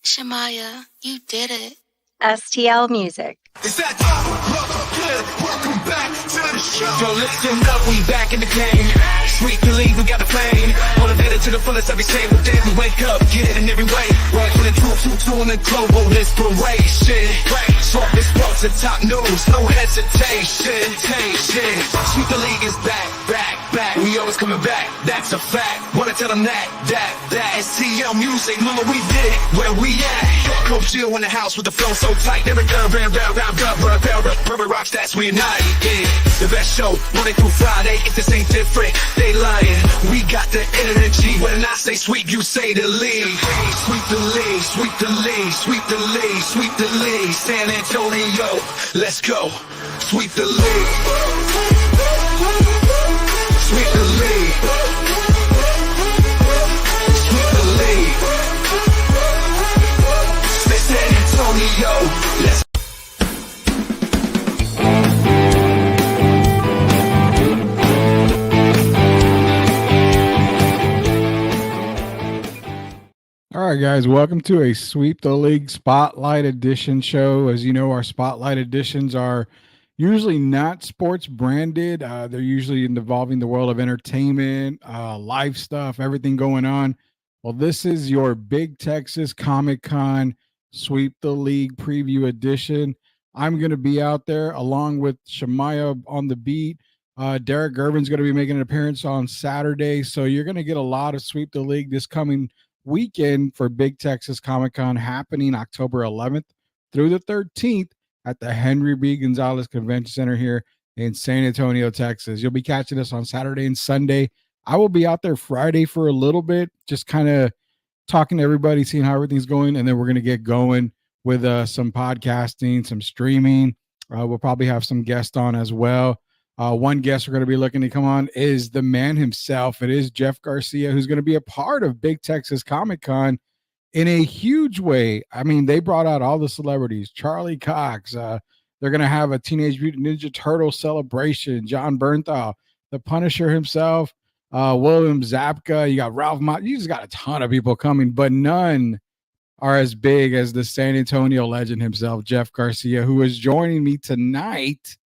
Shamaya, you did it. STL Music. Is that good? Welcome back to the show. So listen up, we back in the game. Sweet believe we got the flame. Motivated to the fullest every single day. We wake up, get it in every way. Right from the truth and global inspiration. Talk this sports and top news, no hesitation. Sweet the league is back. We always coming back, that's a fact. Wanna tell them that. STL Music, mama, we did it. Where we at? Coach Jill in the house with the flow so tight. Never done, perfect rock stats, we unite. Yeah, the best show, Monday through Friday. If this ain't different, they lying. We got the energy. When I say sweep, you say the league. Sweep the league, sweep the league, sweep the league, sweep the league. San Antonio, let's go. Sweep the league. Sweep the league. Sweep the league. San Antonio, let's All right, guys, welcome to a Sweep the League Spotlight Edition show. As you know, our Spotlight Editions are usually not sports branded. They're usually involving the world of entertainment, live stuff, everything going on. Well, this is your Big Texas Comic-Con Sweep the League Preview Edition. I'm going to be out there along with Shamaya on the beat. Derek Gervin's going to be making an appearance on Saturday. So you're going to get a lot of Sweep the League this coming weekend for Big Texas Comic-Con happening October 11th through the 13th at the Henry B. Gonzales Convention Center here in San Antonio, Texas. You'll be catching us on Saturday and Sunday. I will be out there Friday for a little bit, just kind of talking to everybody, seeing how everything's going, and then we're going to get going with some podcasting, some streaming. We'll probably have some guests on as well. One guest we're going to be looking to come on is the man himself. It is Jeff Garcia, who's going to be a part of Big Texas Comic-Con in a huge way. I mean, they brought out all the celebrities. Charlie Cox. They're going to have a Teenage Mutant Ninja Turtle celebration. John Bernthal, the Punisher himself, William Zabka. You got Ralph Mott. You just got a ton of people coming, but none are as big as the San Antonio legend himself, Jeff Garcia, who is joining me tonight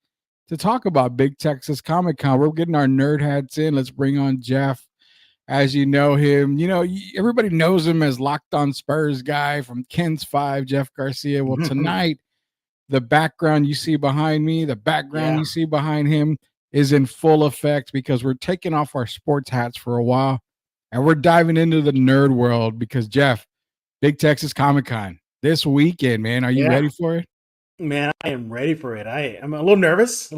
to talk about Big Texas Comic-Con. We're getting our nerd hats in. Let's bring on Jeff. As you know him, everybody knows him as Locked On Spurs guy from Ken's 5, Jeff Garcia. Well, tonight, the background you see behind me, the background you see behind him is in full effect because we're taking off our sports hats for a while and we're diving into the nerd world because, Jeff, Big Texas Comic-Con this weekend, man. Are you ready for it? Man, I am ready for it. I'm a little nervous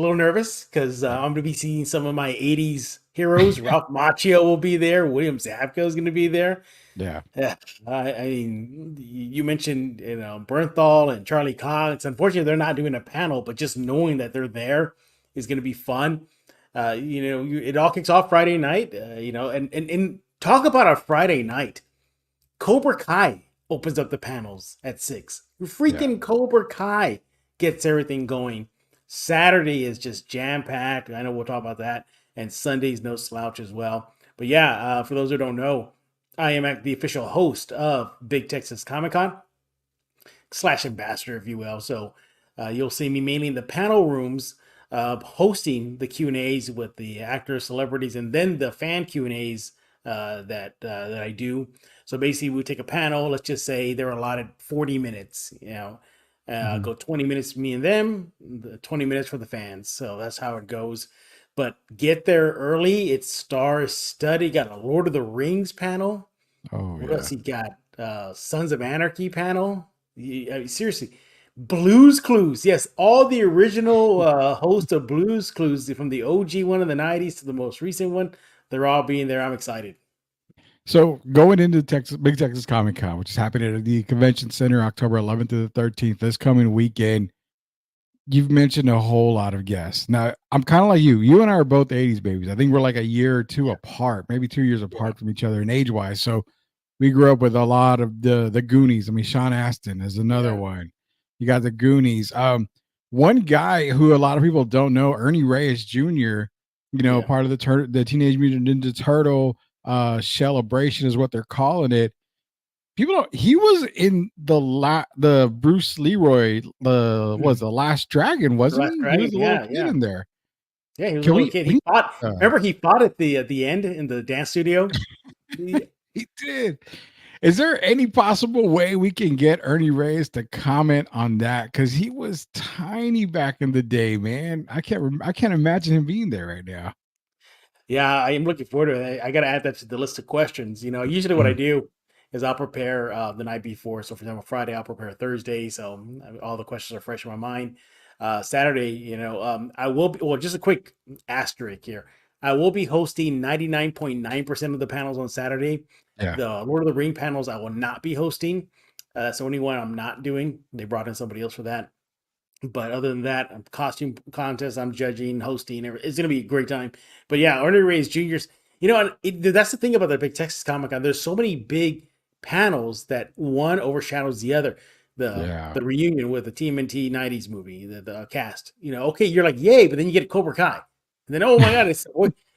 because I'm going to be seeing some of my 80s heroes. Ralph Macchio will be there. William Zabka is going to be there. Yeah. I mean, you mentioned, Bernthal and Charlie Cox. Unfortunately, they're not doing a panel, but just knowing that they're there is going to be fun. It all kicks off Friday night, and talk about a Friday night. Cobra Kai opens up the panels at 6. Freaking Cobra Kai gets everything going. Saturday is just jam-packed. I know we'll talk about that. And Sunday's no slouch as well. But for those who don't know, I am the official host of Big Texas Comic-Con / ambassador, if you will. So you'll see me mainly in the panel rooms hosting the Q&As with the actors, celebrities, and then the fan Q&As that I do. So basically, we take a panel. Let's just say they're allotted 40 minutes. Go 20 minutes for me and them, 20 minutes for the fans. So that's how it goes. But get there early. It's star-studded. Got a Lord of the Rings panel. What else you got? Sons of Anarchy panel. Seriously, Blues Clues. Yes, all the original hosts of Blues Clues from the OG one in the 90s to the most recent one. They're all being there. I'm excited. So going into Big Texas Comic-Con, which is happening at the Convention Center October 11th to the 13th, this coming weekend, you've mentioned a whole lot of guests. Now, I'm kind of like you. You and I are both 80s babies. I think we're like a year or two apart, maybe 2 years apart from each other in age-wise. So we grew up with a lot of the Goonies. I mean, Sean Astin is another one. You got the Goonies. One guy who a lot of people don't know, Ernie Reyes Jr., part of the Teenage Mutant Ninja Turtle celebration is what they're calling it. people don't, he was in the Bruce Leroy, the Last Dragon, The wasn't Last he? He was Dragon. a little Yeah, kid yeah. in there. Yeah, he was a Can little we kid. we He fought. uh, Remember, he fought at the end in the dance studio. The- he did. Is there any possible way we can get Ernie Reyes to comment on that? Because he was tiny back in the day, man. I can't imagine him being there right now. Yeah, I am looking forward to it. I got to add that to the list of questions. Usually what I Mm, do is I'll prepare the night before. So, for example, Friday I'll prepare Thursday, so all the questions are fresh in my mind. Saturday, I will be. Well, just a quick asterisk here. I will be hosting 99.9% of the panels on Saturday. yeah, The Lord of the Ring panels I will not be hosting. That's the only one I'm not doing. They brought in somebody else for that. But other than that, costume contest, I'm judging, hosting. It's going to be a great time. But yeah, Ernie Reyes Jr.'s, that's the thing about the Big Texas Comic Con. There's so many big panels that one overshadows the other. yeah, The reunion with the TMNT 90s movie, the cast. Okay, you're like, yay, but then you get Cobra Kai. And then, oh my God,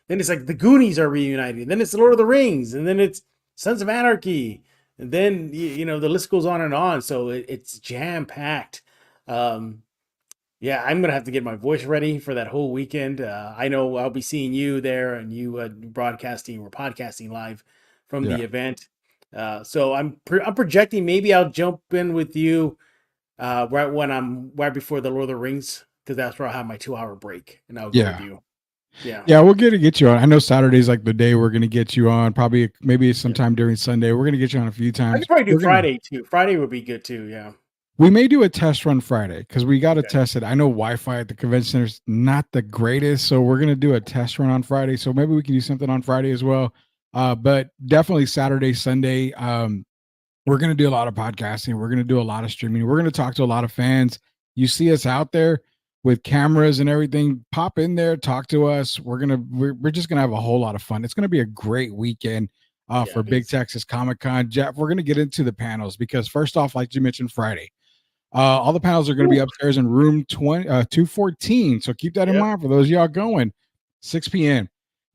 then it's like the Goonies are reunited. And then it's the Lord of the Rings. And then it's Sons of Anarchy. And then, the list goes on and on. So it's jam packed. Um, yeah, I'm gonna have to get my voice ready for that whole weekend. I know I'll be seeing you there, and you broadcasting or podcasting live from yeah. the event. So I'm projecting maybe I'll jump in with you right before the Lord of the Rings, because that's where I have my 2 hour break, and I'll go with Yeah. you. Yeah, Yeah, we'll get you on. I know Saturday's like the day we're gonna get you on. Probably maybe yeah. sometime during Sunday. We're gonna get you on a few I times. could probably do We're gonna Friday too. Friday would be good too. Yeah. we may do a test run Friday because we got to Okay. test it. I know Wi-Fi at the convention center's not the greatest, so we're gonna do a test run on Friday. So maybe we can do something on Friday as well. But definitely Saturday, Sunday. We're going to do a lot of podcasting. We're going to do a lot of streaming. We're going to talk to a lot of fans. You see us out there with cameras and everything. Pop in there, talk to us. We're just going to have a whole lot of fun. It's going to be a great weekend Yeah, for it Big is. Texas Comic Con. Jeff, we're going to get into the panels because first off, like you mentioned, Friday, all the panels are going to be Ooh, upstairs in room 214. So keep that in yep. mind for those of y'all going 6 p.m.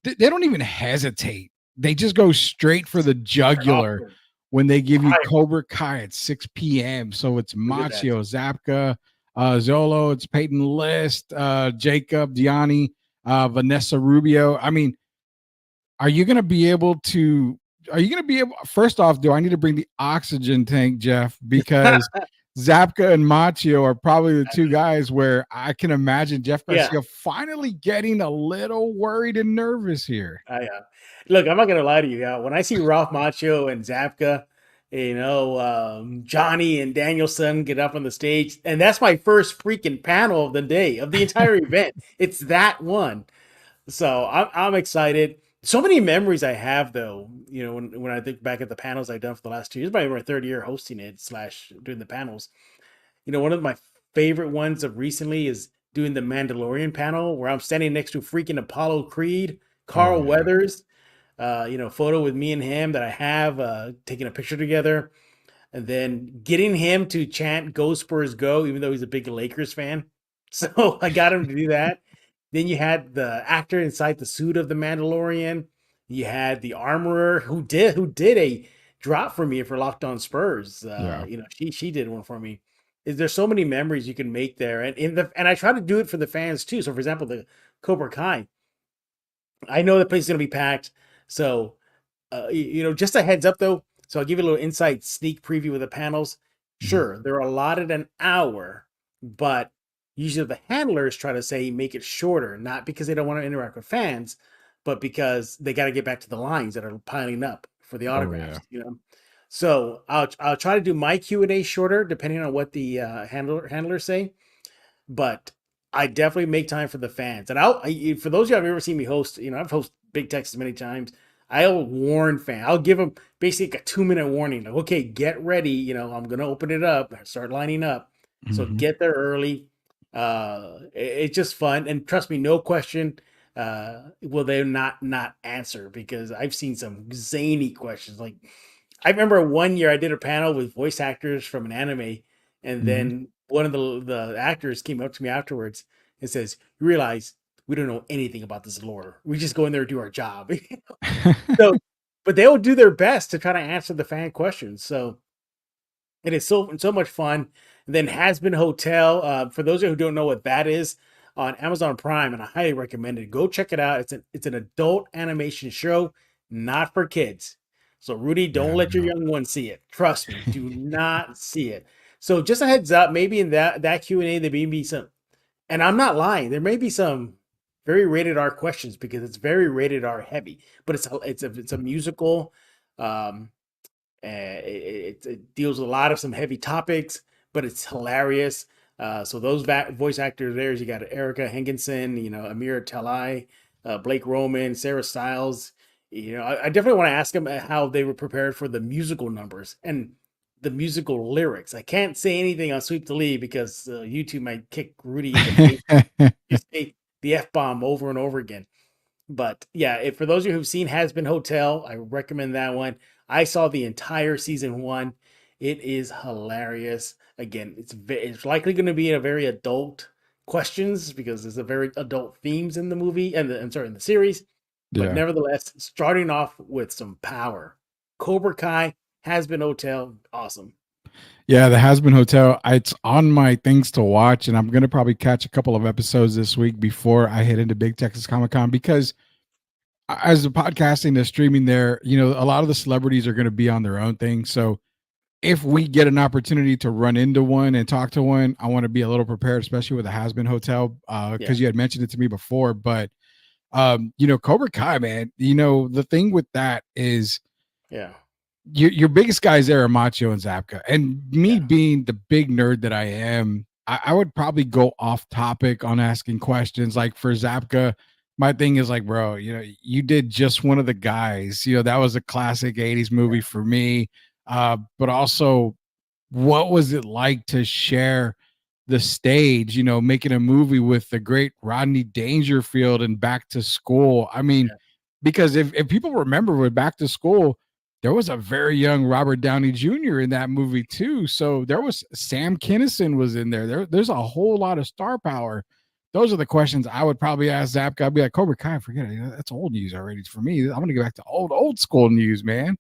They don't even hesitate. They just go straight for the Start off jugular with when they give you fire. Cobra Kai at 6 p.m. So it's Look at that. Machio, Zapka, Zolo, it's Peyton List, Jacob, Gianni, Vanessa Rubio. I mean, are you going to be able to? Are you going to be able? First off, do I need to bring the oxygen tank, Jeff? Because Zapka and Machio are probably the two guys where I can imagine Jeff Yeah. Garcia finally getting a little worried and nervous here. Look, I'm not gonna lie to you. When I see Ralph Macchio and Zapka, Johnny and Danielson get up on the stage, and that's my first freaking panel of the day of the entire event. It's that one, so I'm excited. So many memories I have, though. When I think back at the panels I've done for the last 2 years, probably my third year hosting it slash doing the panels. One of my favorite ones of recently is doing the Mandalorian panel where I'm standing next to freaking Apollo Creed, Oh Carl yeah, Weathers, photo with me and him that I have, taking a picture together, and then getting him to chant "Go Spurs Go," even though he's a big Lakers fan. So I got him to do that. Then you had the actor inside the suit of the Mandalorian. You had the armorer who did a drop for me for Locked On Spurs. yeah, She did one for me. There's so many memories you can make there, and I try to do it for the fans too. So, for example, the Cobra Kai, I know the place is going to be packed. So, just a heads up though. So I'll give you a little insight sneak preview of the panels. mhm. Sure, they're allotted an hour, but usually the handlers try to say make it shorter, not because they don't want to interact with fans, but because they got to get back to the lines that are piling up for the Oh yeah, autographs. So I'll try to do my Q&A shorter depending on what the handlers say, but I definitely make time for the fans. And for those of you who have ever seen me host, I've hosted Big Texas many times. I'll warn fans. I'll give them basically a 2-minute warning. Like, okay, get ready. I'm going to open it up, start lining up. So mhm. get there early. It's just fun. And trust me, no question will they not answer, because I've seen some zany questions. Like, I remember one year I did a panel with voice actors from an anime, and Mhm. then one of the actors came up to me afterwards and says, "You realize we don't know anything about this lore. We just go in there and do our job." So, but they will do their best to try to answer the fan questions. So It is so much fun. And then Has Been Hotel. For those who don't know what that is, on Amazon Prime, and I highly recommend it. Go check it out. It's an adult animation show, not for kids. So Rudy, don't Yeah, let your no. young one see it. Trust me, do not see it. So just a heads up, maybe in that Q&A there may be some, and I'm not lying, there may be some very rated R questions because it's very rated R heavy, but it's a musical. Um, it deals with a lot of some heavy topics, but it's hilarious. So those voice actors you got Erica Henkinson, Amir Talai, Blake Roman, Sarah Stiles. I definitely want to ask them how they were prepared for the musical numbers and the musical lyrics. I can't say anything on Sweep the Lead because YouTube might kick Rudy in the face. You say the F-bomb over and over again. But yeah, for those of you who've seen Has Been Hotel, I recommend that one. I saw the entire season 1. It is hilarious. Again, it's likely going to be a very adult questions because there's a very adult themes in the movie and in the series. But Yeah. nevertheless, starting off with some power. Cobra Kai, Has Been Hotel, awesome. Yeah, the Has Been Hotel. It's on my things to watch, and I'm gonna probably catch a couple of episodes this week before I head into Big Texas Comic Con because as the podcasting, the streaming there, a lot of the celebrities are gonna be on their own thing. So if we get an opportunity to run into one and talk to one, I want to be a little prepared, especially with the Has Been Hotel, Yeah, because you had mentioned it to me before. But Cobra Kai, man, the thing with that is yeah, your biggest guys there are Macho and Zapka. And me yeah. being the big nerd that I am, I would probably go off topic on asking questions. Like for Zapka, my thing is like, bro, you did just one of the guys. That was a classic 80s movie for me. But also, what was it like to share the stage, making a movie with the great Rodney Dangerfield and Back to School? I mean, Yeah. because if people remember with Back to School, there was a very young Robert Downey Jr. in that movie too. So there was Sam Kinison was in there's a whole lot of star power. Those are the questions I would probably ask Zapka. I'd be like, Cobra Kai, forget it. That's old news already for me. I'm gonna go back to old school news, man.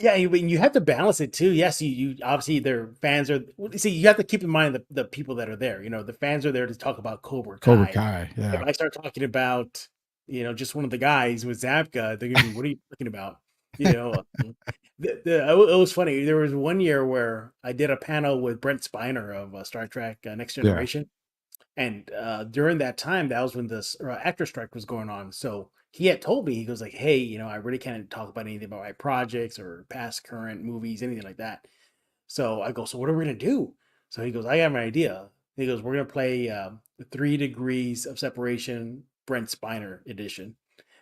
Yeah, you have to balance it too. Yes, you obviously their fans are. See, you have to keep in mind the people that are there. The fans are there to talk about Cobra Cobra Kai. Kai, If yeah. I start talking about just one of the guys with Zapka, they're gonna be, what are you talking about? It was funny. There was one year where I did a panel with Brent Spiner of Star Trek Next Yeah. Generation. And during that time, that was when this actor strike was going on. So he had told me, he goes like, "Hey, I really can't talk about anything about my projects or past, current movies, anything like that." So I go, "So what are we gonna do?" So he goes, "I have an idea." He goes, "We're gonna play the 3 Degrees of Separation Brent Spiner edition."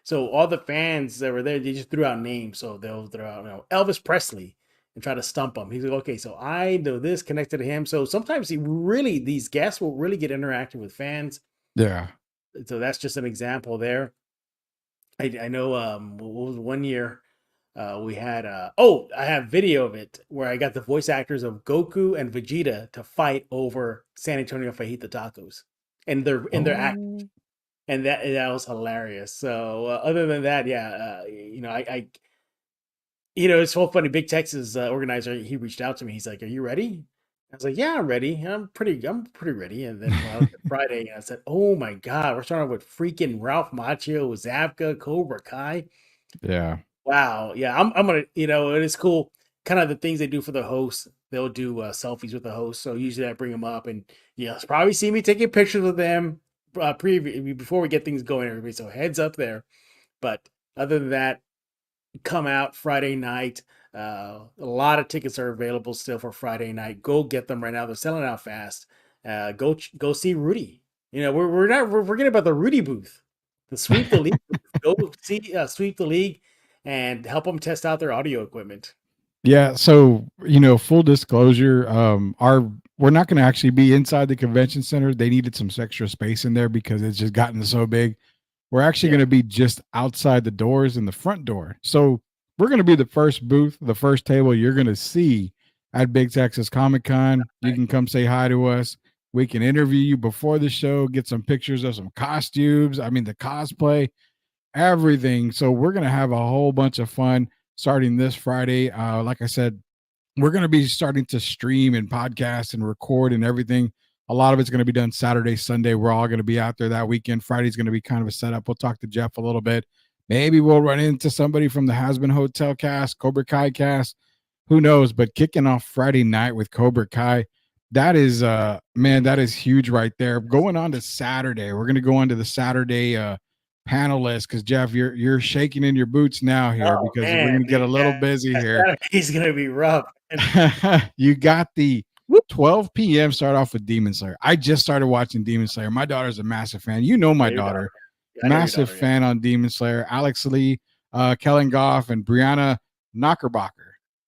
So all the fans that were there, they just threw out names. So they'll throw out, Elvis Presley and try to stump him. He's like, "Okay, so I know this connected to him." So sometimes these guests will really get interactive with fans. Yeah. So that's just an example there. I know what was one year we had I have video of it where I got the voice actors of Goku and Vegeta to fight over San Antonio Fajita tacos and their act, Oh. and that was hilarious. So other than that, yeah, it's so funny. Big Texas organizer, he reached out to me. He's like, "Are you ready?" I was like, "Yeah, I'm ready. I'm pretty ready." And then when I looked at Friday, I said, "Oh my God, we're starting with freaking Ralph Macchio, Zapka, Cobra Kai." Yeah. Wow. Yeah, I'm gonna, it is cool. Kind of the things they do for the host. They'll do selfies with the host. So usually I bring them up, and probably see me taking pictures with them before we get things going, everybody. So heads up there. But other than that, come out Friday night. A lot of tickets are available still for Friday night. Go get them right now. They're selling out fast. Go see Rudy. We're not we're forgetting about the Rudy booth, the Sweep the League booth. Go see Sweep the League and help them test out their audio equipment. Yeah, so full disclosure, we're not going to actually be inside the convention center. They needed some extra space in there because it's just gotten so big. We're actually Yeah, going to be just outside the doors in the front door. So we're going to be the first booth, the first table you're going to see at Big Texas Comic Con. You right. can come say hi to us. We can interview you before the show, get some pictures of some costumes. I mean, the cosplay, everything. So we're going to have a whole bunch of fun starting this Friday. Like I said, we're going to be starting to stream and podcast and record and everything. A lot of it's going to be done Saturday, Sunday. We're all going to be out there that weekend. Friday's going to be kind of a setup. We'll talk to Jeff a little bit. Maybe we'll run into somebody from the Has Been Hotel cast, Cobra Kai cast. Who knows? But kicking off Friday night with Cobra Kai, that is man, that is huge right there. Going on to Saturday, we're going to go on to the Saturday panel list because Jeff, you're shaking in your boots now here Oh because we're man, going to get a dude, little busy here. Saturday's gonna be rough. You got the Whoop. 12 p.m. start off with Demon Slayer. I just started watching Demon Slayer. My daughter's a massive fan. You know my Yeah, your daughter. Yeah, I know your Massive daughter, yeah. fan on Demon Slayer. Alex Lee, Kellen Goff, and Brianna Knockerbacher.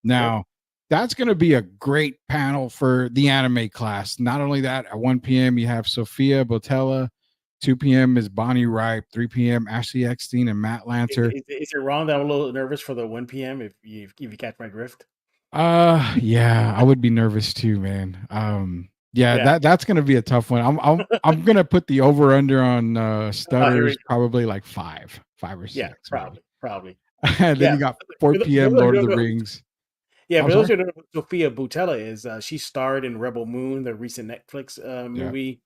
Now, that's going to be a great panel for the anime class. Not only that, at 1 p.m. you have Sophia Botella. 2 p.m. is Bonnie Ripe. 3 p.m. Ashley Eckstein and Matt Lanter. Is it wrong that I'm a little nervous for the 1 p.m. if you catch my drift? Yeah, I would be nervous too, man. Yeah. That's gonna be a tough one. I'm gonna put the over under on stutters probably like five or six. Yeah, probably. And then you got 4 p.m. Lord of the Rings. Yeah, but those who don't know who Sophia Butella is, she starred in Rebel Moon, the recent Netflix movie.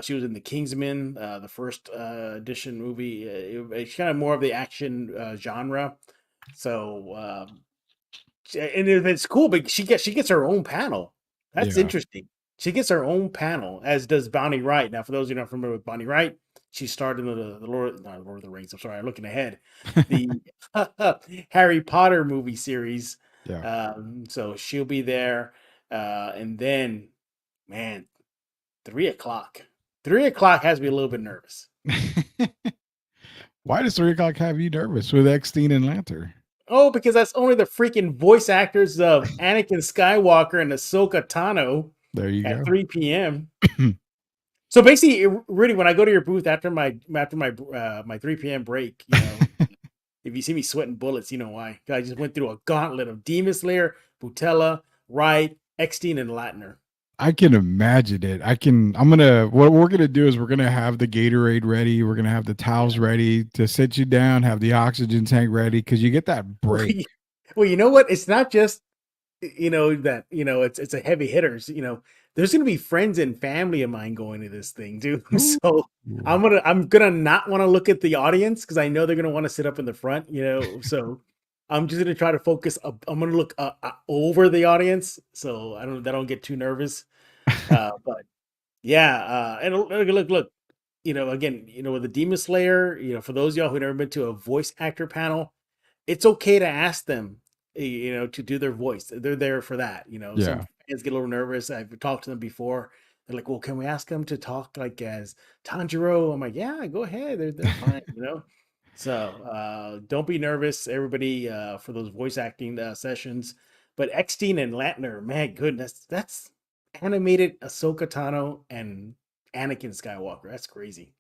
She was in the Kingsman, the first edition movie. It's kind of more of the action genre. So, and it's cool, but she gets her own panel. That's interesting. She gets her own panel, as does Bonnie Wright. Now, for those who are not familiar with Bonnie Wright, she starred in the Lord of the Rings. I'm sorry, I'm looking ahead. The Harry Potter movie series. So she'll be there. And then, man, 3 o'clock. 3 o'clock has me a little bit nervous. Why does 3 o'clock have you nervous with Eckstein and Lanter? Oh, because that's only the freaking voice actors of Anakin Skywalker and Ahsoka Tano. There you at go. 3 p.m. So basically, really, when I go to your booth after my 3 p.m. break, you know, if you see me sweating bullets, you know why. I just went through a gauntlet of Demon Slayer, Butella, Wright, Eckstein, and Latner. I can imagine it. What we're gonna do is we're gonna have the Gatorade ready. We're gonna have the towels ready to sit you down, have the oxygen tank ready because you get that break. Well, you know what? It's not just it's a heavy hitters. There's gonna be friends and family of mine going to this thing, dude. So I'm gonna not want to look at the audience because I know they're gonna want to sit up in the front. So I'm just gonna try to focus. I'm gonna look over the audience so I don't get too nervous. But yeah, and look. Again, with the Demon Slayer, for those of y'all who've never been to a voice actor panel, it's okay to ask them, to do their voice. They're there for that. Some fans get a little nervous. I've talked to them before. They're like, well, can we ask them to talk like as Tanjiro? I'm like, yeah, go ahead. They're fine, So don't be nervous, everybody, for those voice acting sessions. But Eckstein and Latner, man, goodness, that's animated Ahsoka Tano and Anakin Skywalker. That's crazy.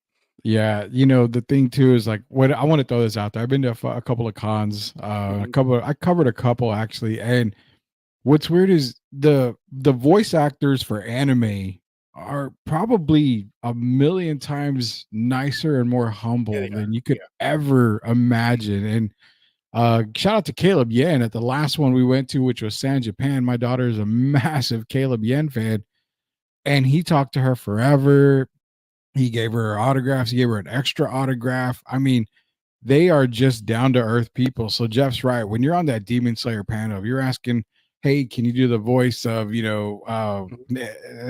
Yeah, the thing too is like what I want to throw this out there. I've been to a couple of cons, I covered a couple actually, and what's weird is the voice actors for anime are probably a million times nicer and more humble than you could ever imagine. And shout out to Caleb Yen at the last one we went to, which was San Japan. My daughter is a massive Caleb Yen fan, and he talked to her forever. He gave her autographs. He gave her an extra autograph. I mean, they are just down to earth people. So Jeff's right. When you're on that Demon Slayer panel, you're asking, hey, can you do the voice of,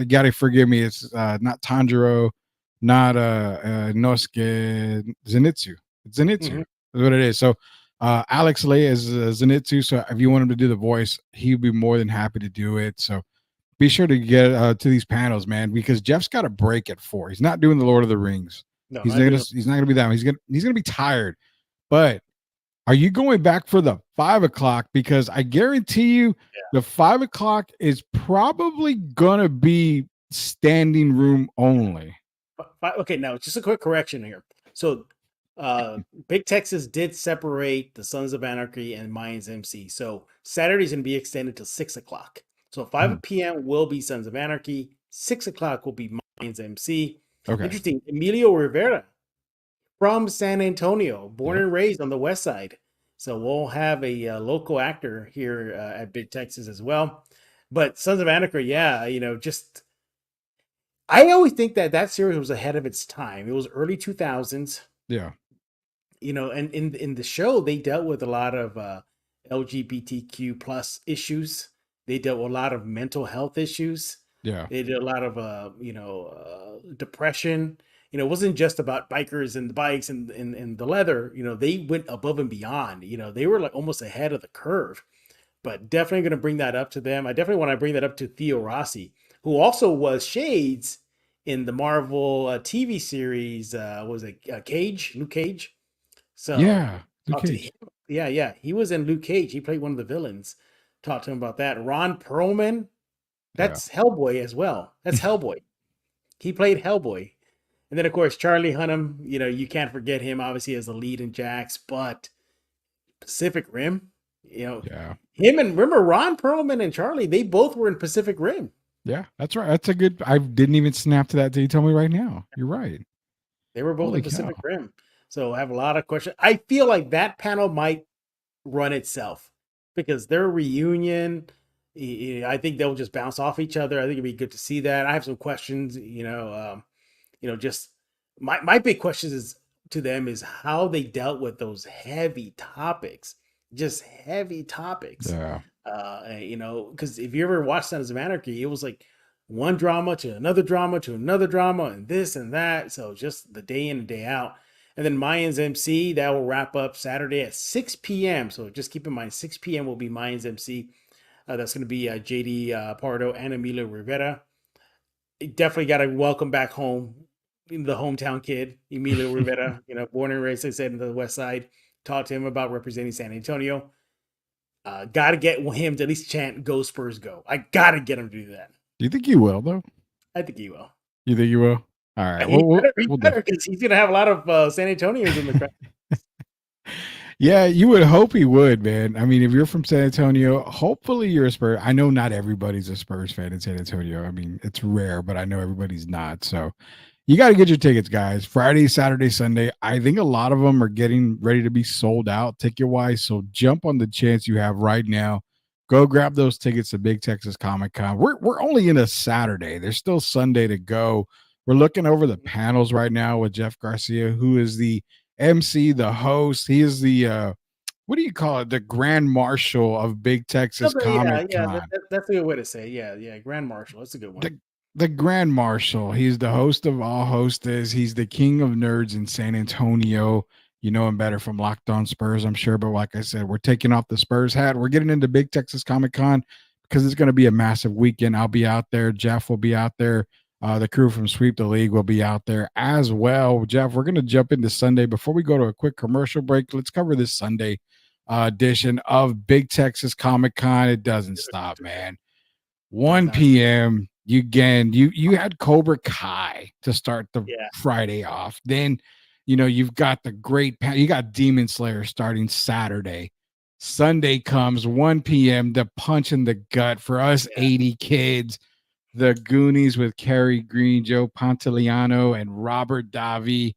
gotta forgive me. It's not Tanjiro, not Nosuke, Zenitsu. It's Zenitsu is what it is. So Alex Lay is Zenitsu. So if you want him to do the voice, he'd be more than happy to do it. So be sure to get to these panels, man, because Jeff's got a break at 4. He's not doing the Lord of the Rings. No, he's not gonna be that one. He's gonna be tired. But are you going back for the 5 o'clock? Because I guarantee you the 5 o'clock is probably gonna be standing room only. Okay, now just a quick correction here. So Big Texas did separate the Sons of Anarchy and Mayans MC. So Saturday's gonna be extended to 6 o'clock. So 5 p.m. will be Sons of Anarchy. 6 o'clock will be Mayans MC. Okay. Interesting. Emilio Rivera from San Antonio, born and raised on the West Side. So we'll have a local actor here at Big Texas as well. But Sons of Anarchy, yeah, just I always think that series was ahead of its time. It was early 2000s, Yeah. and in the show they dealt with a lot of LGBTQ plus issues. They dealt with a lot of mental health issues. Yeah. They did a lot of depression. It wasn't just about bikers and the bikes and the leather. They went above and beyond. They were like almost ahead of the curve. But definitely going to bring that up to them. I definitely want to bring that up to Theo Rossi, who also was Shades in the Marvel TV series. Was it Cage, Luke Cage? So Yeah. Luke talk to Cage. him. Yeah. He was in Luke Cage. He played one of the villains. Talk to him about that. Ron Perlman, Yeah. that's Hellboy as well. That's Hellboy. He played Hellboy. And then, of course, Charlie Hunnam, you can't forget him, obviously, as the lead in Jax, but Pacific Rim, Yeah. him and remember Ron Perlman and Charlie, they both were in Pacific Rim. Yeah. That's right. That's a good. I didn't even snap to that till you told me right now. You're right. They were both Holy in Pacific cow. Rim. So I have a lot of questions. I feel like that panel might run itself because their reunion, I think they'll just bounce off each other. I think it'd be good to see that. I have some questions, just my big questions is to them is how they dealt with those heavy topics, just heavy topics. Yeah. Because if you ever watched Sons of Anarchy, it was like one drama to another drama to another drama and this and that. So just the day in and day out. And then Mayans MC, that will wrap up Saturday at 6 p.m. So just keep in mind, 6 p.m. will be Mayans MC. That's going to be JD Pardo and Emilio Rivera. Definitely got to welcome back home the hometown kid, Emilio Rivera, born and raised, as I said, in the West Side. Talked to him about representing San Antonio. Got to get him to at least chant "Go Spurs, go." I got to get him to do that. Do you think you will though? I think he will. You think you will? All right. He better because he's going to have a lot of San Antonians in the crowd. Yeah, you would hope he would, man. I mean, if you're from San Antonio, hopefully you're a Spurs. I know not everybody's a Spurs fan in San Antonio. I mean, it's rare, but I know everybody's not. So you got to get your tickets, guys. Friday, Saturday, Sunday. I think a lot of them are getting ready to be sold out ticket wise. So jump on the chance you have right now. Go grab those tickets to Big Texas Comic Con. We're only in a Saturday. There's still Sunday to go. We're looking over the panels right now with Jeff Garcia, who is the MC, the host. He is the what do you call it? The Grand Marshal of Big Texas Comic Con. That's a good way to say it. Yeah, Grand Marshal. That's a good one. The Grand Marshal. He's the host of all hostes. He's the king of nerds in San Antonio. You know him better from Locked On Spurs, I'm sure. But like I said, we're taking off the Spurs hat. We're getting into Big Texas Comic Con because it's going to be a massive weekend. I'll be out there. Jeff will be out there. The crew from Sweep the League will be out there as well. Jeff, we're going to jump into Sunday. Before we go to a quick commercial break, let's cover this Sunday edition of Big Texas Comic Con. It doesn't stop, man. 1 p.m. You had Cobra Kai to start the Friday off. Then, you've got you got Demon Slayer starting Saturday. Sunday comes 1 p.m. The punch in the gut for us 80 kids. The Goonies with Kerry Green, Joe Pantoliano, and Robert Davi.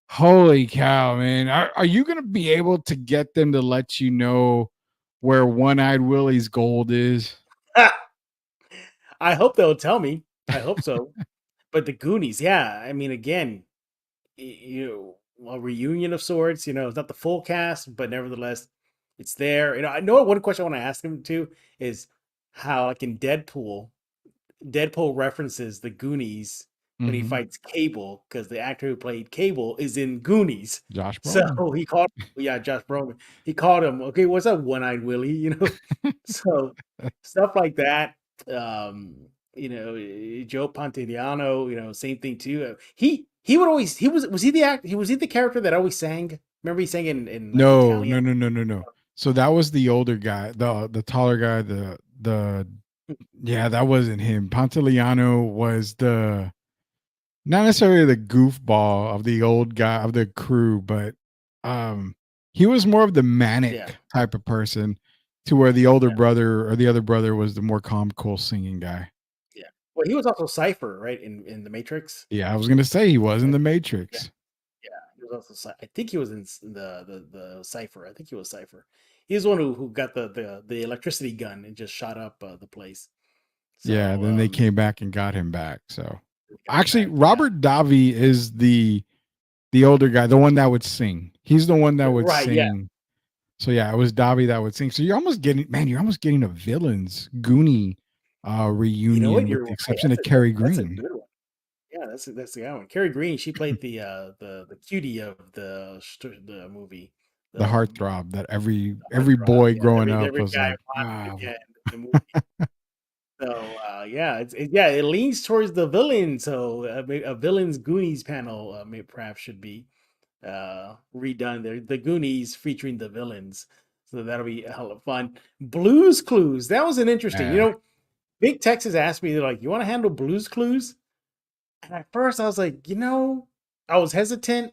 Holy cow, man. Are you going to be able to get them to let you know where One-Eyed Willie's gold is? I hope they'll tell me. I hope so. But the Goonies, I mean, again, a reunion of sorts. It's not the full cast, but nevertheless, it's there. I know one question I want to ask him too is how, like in Deadpool references the Goonies when he fights Cable because the actor who played Cable is in Goonies. Josh Brolin. So he called, Josh Brolin. He called him, okay, what's up, One-Eyed Willie? So stuff like that. Joe Pantoliano, same thing too. He would always was he the character that always sang? Remember he sang in No. So that was the older guy, the taller guy, that wasn't him. Pantoliano was not necessarily the goofball of the old guy of the crew, but he was more of the manic type of person to where the older brother or the other brother was the more calm, cool singing guy. Yeah. Well, he was also Cypher, right? In the Matrix. Yeah, I was gonna say he was in the Matrix. Yeah. He was also, I think he was in the Cipher. I think he was Cipher. He's the one who got the electricity gun and just shot up the place. Yeah, So then they came back and got him back. So we got him actually, back. Yeah. Robert Davi is the older guy, the one that would sing. He's the one that would Right. Yeah. sing. So yeah, it was Davi that would sing. So you're almost getting a villains Goonie You know what? reunion with You're the right. exception of Kerry That's a Green, good one. Yeah, that's the guy one. Carrie Green. She played the cutie of the movie. the The heartthrob that every heartthrob. boy Yeah, growing up every was guy like, wanted ah, to get in the movie. So yeah, it leans towards the villain. So a villains Goonies panel perhaps should be redone. There, the Goonies featuring the villains. So that'll be a hell of fun. Blues Clues. That was an interesting. yeah, Big Texas asked me, they're like, "You want to handle Blues Clues?" And at first, I was like, I was hesitant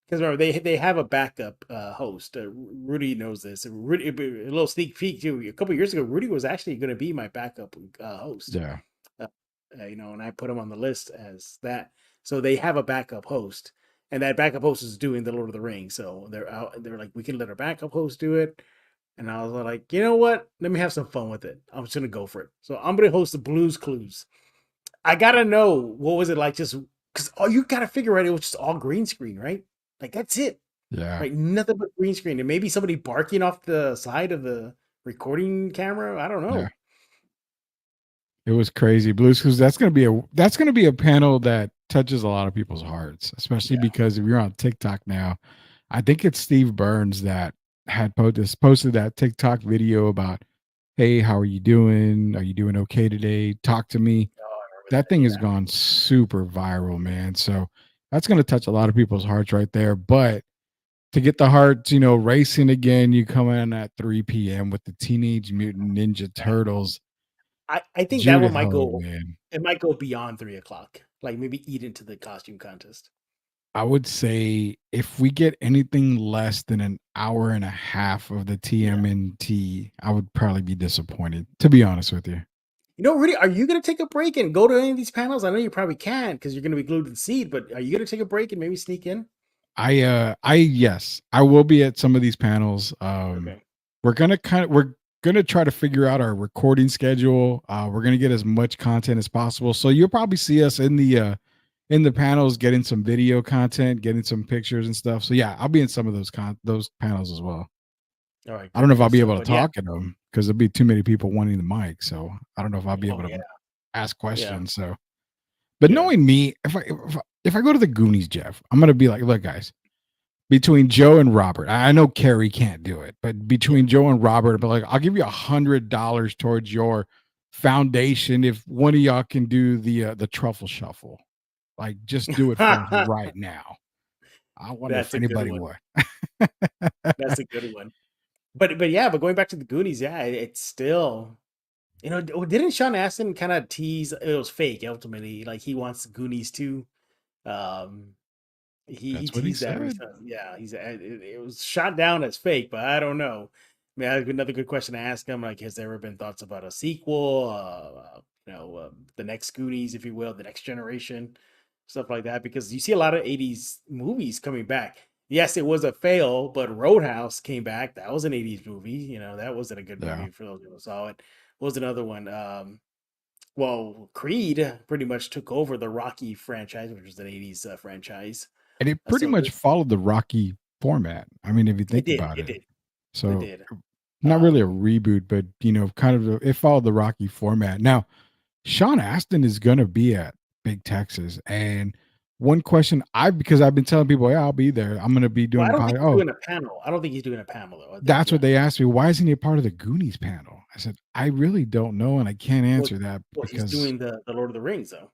because remember they have a backup host. Rudy knows this. Rudy, a little sneak peek too. A couple years ago, Rudy was actually going to be my backup host. yeah, Uh, and I put him on the list as that. So they have a backup host, and that backup host is doing the Lord of the Rings. So they're out. They're like, we can let our backup host do it. And I was like, you know what? Let me have some fun with it. I'm just gonna go for it. So I'm gonna host the Blues Clues. I gotta know what was it like, just because you gotta figure out it was just all green screen, right? Like that's it, yeah, right? Nothing but green screen, and maybe somebody barking off the side of the recording camera. I don't yeah. know. It was crazy. Blues Clues. That's gonna be a panel that touches a lot of people's hearts, especially Yeah. because if you're on TikTok now, I think it's Steve Burns that had posted that TikTok video about, hey, how are you doing? Are you doing okay today? Talk to me. Oh, I remember That that. thing has Yeah. gone super viral, man. So that's gonna touch a lot of people's hearts right there. But to get the hearts, racing again, you come in at 3 p.m. with the Teenage Mutant Ninja Turtles. I think that one Judith might Ho, go. man. It might go beyond 3 o'clock. Like maybe eat into the costume contest. I would say if we get anything less than an hour and a half of the Yeah. TMNT, I would probably be disappointed, to be honest with you. Rudy, are you gonna take a break and go to any of these panels? I know you probably can because you're gonna be glued to the seat. But are you gonna take a break and maybe sneak in? Yes, I will be at some of these panels. Okay. We're gonna try to figure out our recording schedule. We're gonna get as much content as possible. So you'll probably see us in the panels getting some video content, getting some pictures and stuff. So yeah, I'll be in some of those panels as well. All right. I don't know if I'll Good be stuff. able to But yeah. talk in them because there'll be too many people wanting the mic. So I don't know if I'll be Oh able to yeah. ask Yeah. questions. So, but Yeah. knowing me, if I go to the Goonies, Jeff, I'm gonna be like, look, guys, between Joe and Robert, I know Carrie can't do it, but Yeah. between Joe and Robert, but like, I'll give you $100 towards your foundation if one of y'all can do the truffle shuffle. Like, just do it for us right now. I wonder if That's a good anybody one. would. That's a good one. But yeah, but going back to the Goonies, yeah, it's still didn't Sean Astin kind of tease it was fake ultimately? Like he wants Goonies too. Um he That's what he teased that said. recently. Yeah, it was shot down as fake, but I don't know. I mean, another good question to ask him, like, has there ever been thoughts about a sequel? The next Goonies, if you will, the next generation, stuff like that. Because you see a lot of '80s movies coming back. Yes, it was a fail, but Roadhouse came back. That was an '80s movie. That wasn't a good Yeah. movie for those who saw it. What was another one? Well, Creed pretty much took over the Rocky franchise, which was an '80s franchise. And it pretty So much this followed the Rocky format. I mean, if you It think did, about it it. did, it So did. not really a Um, reboot, but kind of it followed the Rocky format. Now, Sean Astin is gonna be at Big Texas. And one question because I've been telling people, yeah, I'll be there. I'm gonna be well, doing I the don't think pod. he's Oh, doing a panel. I don't think he's doing a panel though. I think that's what yeah. they asked me. Why isn't he a part of the Goonies panel? I said, I really don't know, and I can't Well, answer that he's because doing the Lord of the Rings though,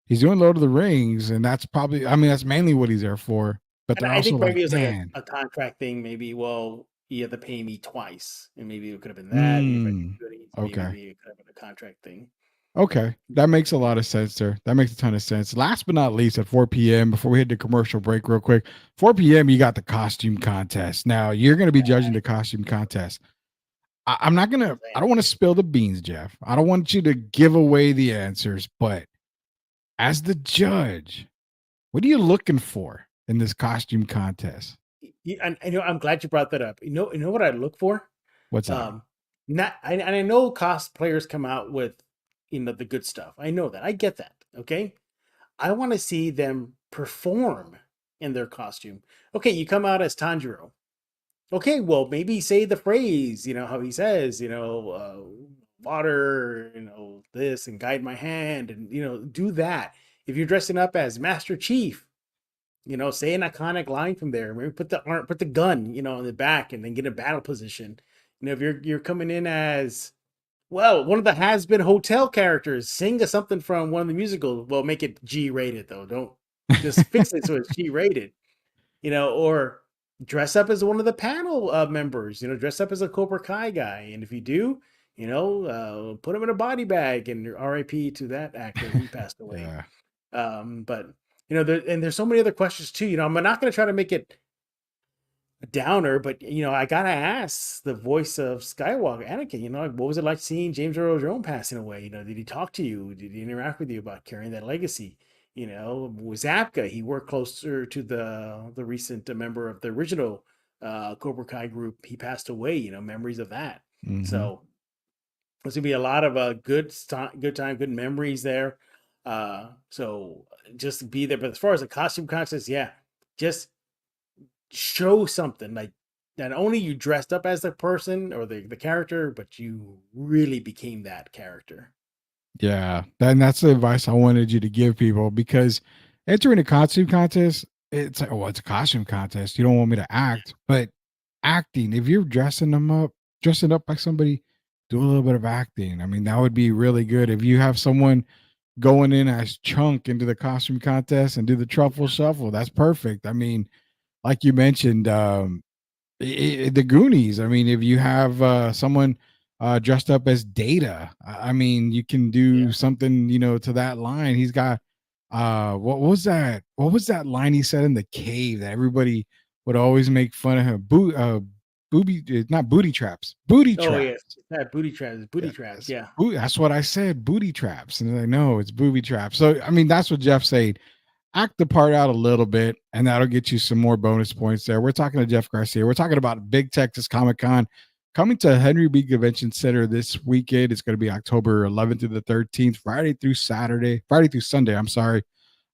he's doing Lord of the Rings, and that's probably I mean, that's mainly what he's there for. But and they're I also think like, maybe it was like man, a contract thing. Maybe you have to pay me twice, and maybe it could have been that. If I mm, do it, okay. maybe it could have been a contract thing. Okay, that makes a lot of sense, sir. That makes a ton of sense. Last but not least, at 4 p.m., before we hit the commercial break, real quick, 4 p.m., you got the costume contest. Now, you're going to be judging the costume contest. I'm not going to, I don't want to spill the beans, Jeff. I don't want you to give away the answers, but as the judge, what are you looking for? in this costume contest? I know. I'm glad you brought that up. You know what I look for? What's that? I know cosplayers come out with, the good stuff. I know that. I get that. Okay. I want to see them perform in their costume. Okay, you come out as Tanjiro. Okay, well, maybe say the phrase, how he says, water, this and guide my hand and, do that. If you're dressing up as Master Chief, say an iconic line from there. Maybe put the gun, in the back and then get a battle position. If you're coming in as, well, one of the has-been hotel characters, sing something from one of the musicals. Well, make it G-rated though. Don't just fix it so it's G-rated. Or dress up as one of the panel members. Dress up as a Cobra Kai guy, and if you do, put him in a body bag. And R.I.P. to that actor who passed away. Yeah. But there's so many other questions too. I'm not going to try to make it a downer, but I gotta ask the voice of Skywalker, Anakin. What was it like seeing James Earl Jones passing away? Did he talk to you? Did he interact with you about carrying that legacy? With Zapka, he worked closer to the recent member of the original Cobra Kai group. He passed away. Memories of that. Mm-hmm. So there's gonna be a lot of good time, good memories there. So just be there. But as far as the costume contest, yeah, just show something like not only you dressed up as the person or the character, but you really became that character. Yeah, and that's the advice I wanted you to give people, because entering a costume contest, it's like, oh, it's a costume contest. You don't want me to act, but acting, if you're dressing up like somebody, do a little bit of acting. I mean, that would be really good. If you have someone going in as Chunk into the costume contest and do the truffle shuffle, that's perfect. I mean, like you mentioned, the Goonies. I mean, if you have someone dressed up as Data, I mean, you can do something, to that line. He's got what was that? What was that line he said in the cave that everybody would always make fun of him? Not booty traps. Booty traps. Oh yes, booty traps. Booty traps. Yeah, that's what I said. Booty traps, and they're like, no, it's booby traps. So I mean, that's what Jeff said. Act the part out a little bit, and that'll get you some more bonus points there. We're talking to Jeff Garcia. We're talking about Big Texas Comic Con coming to Henry B. Convention Center this weekend. It's going to be October 11th through the 13th, Friday through Sunday. I'm sorry.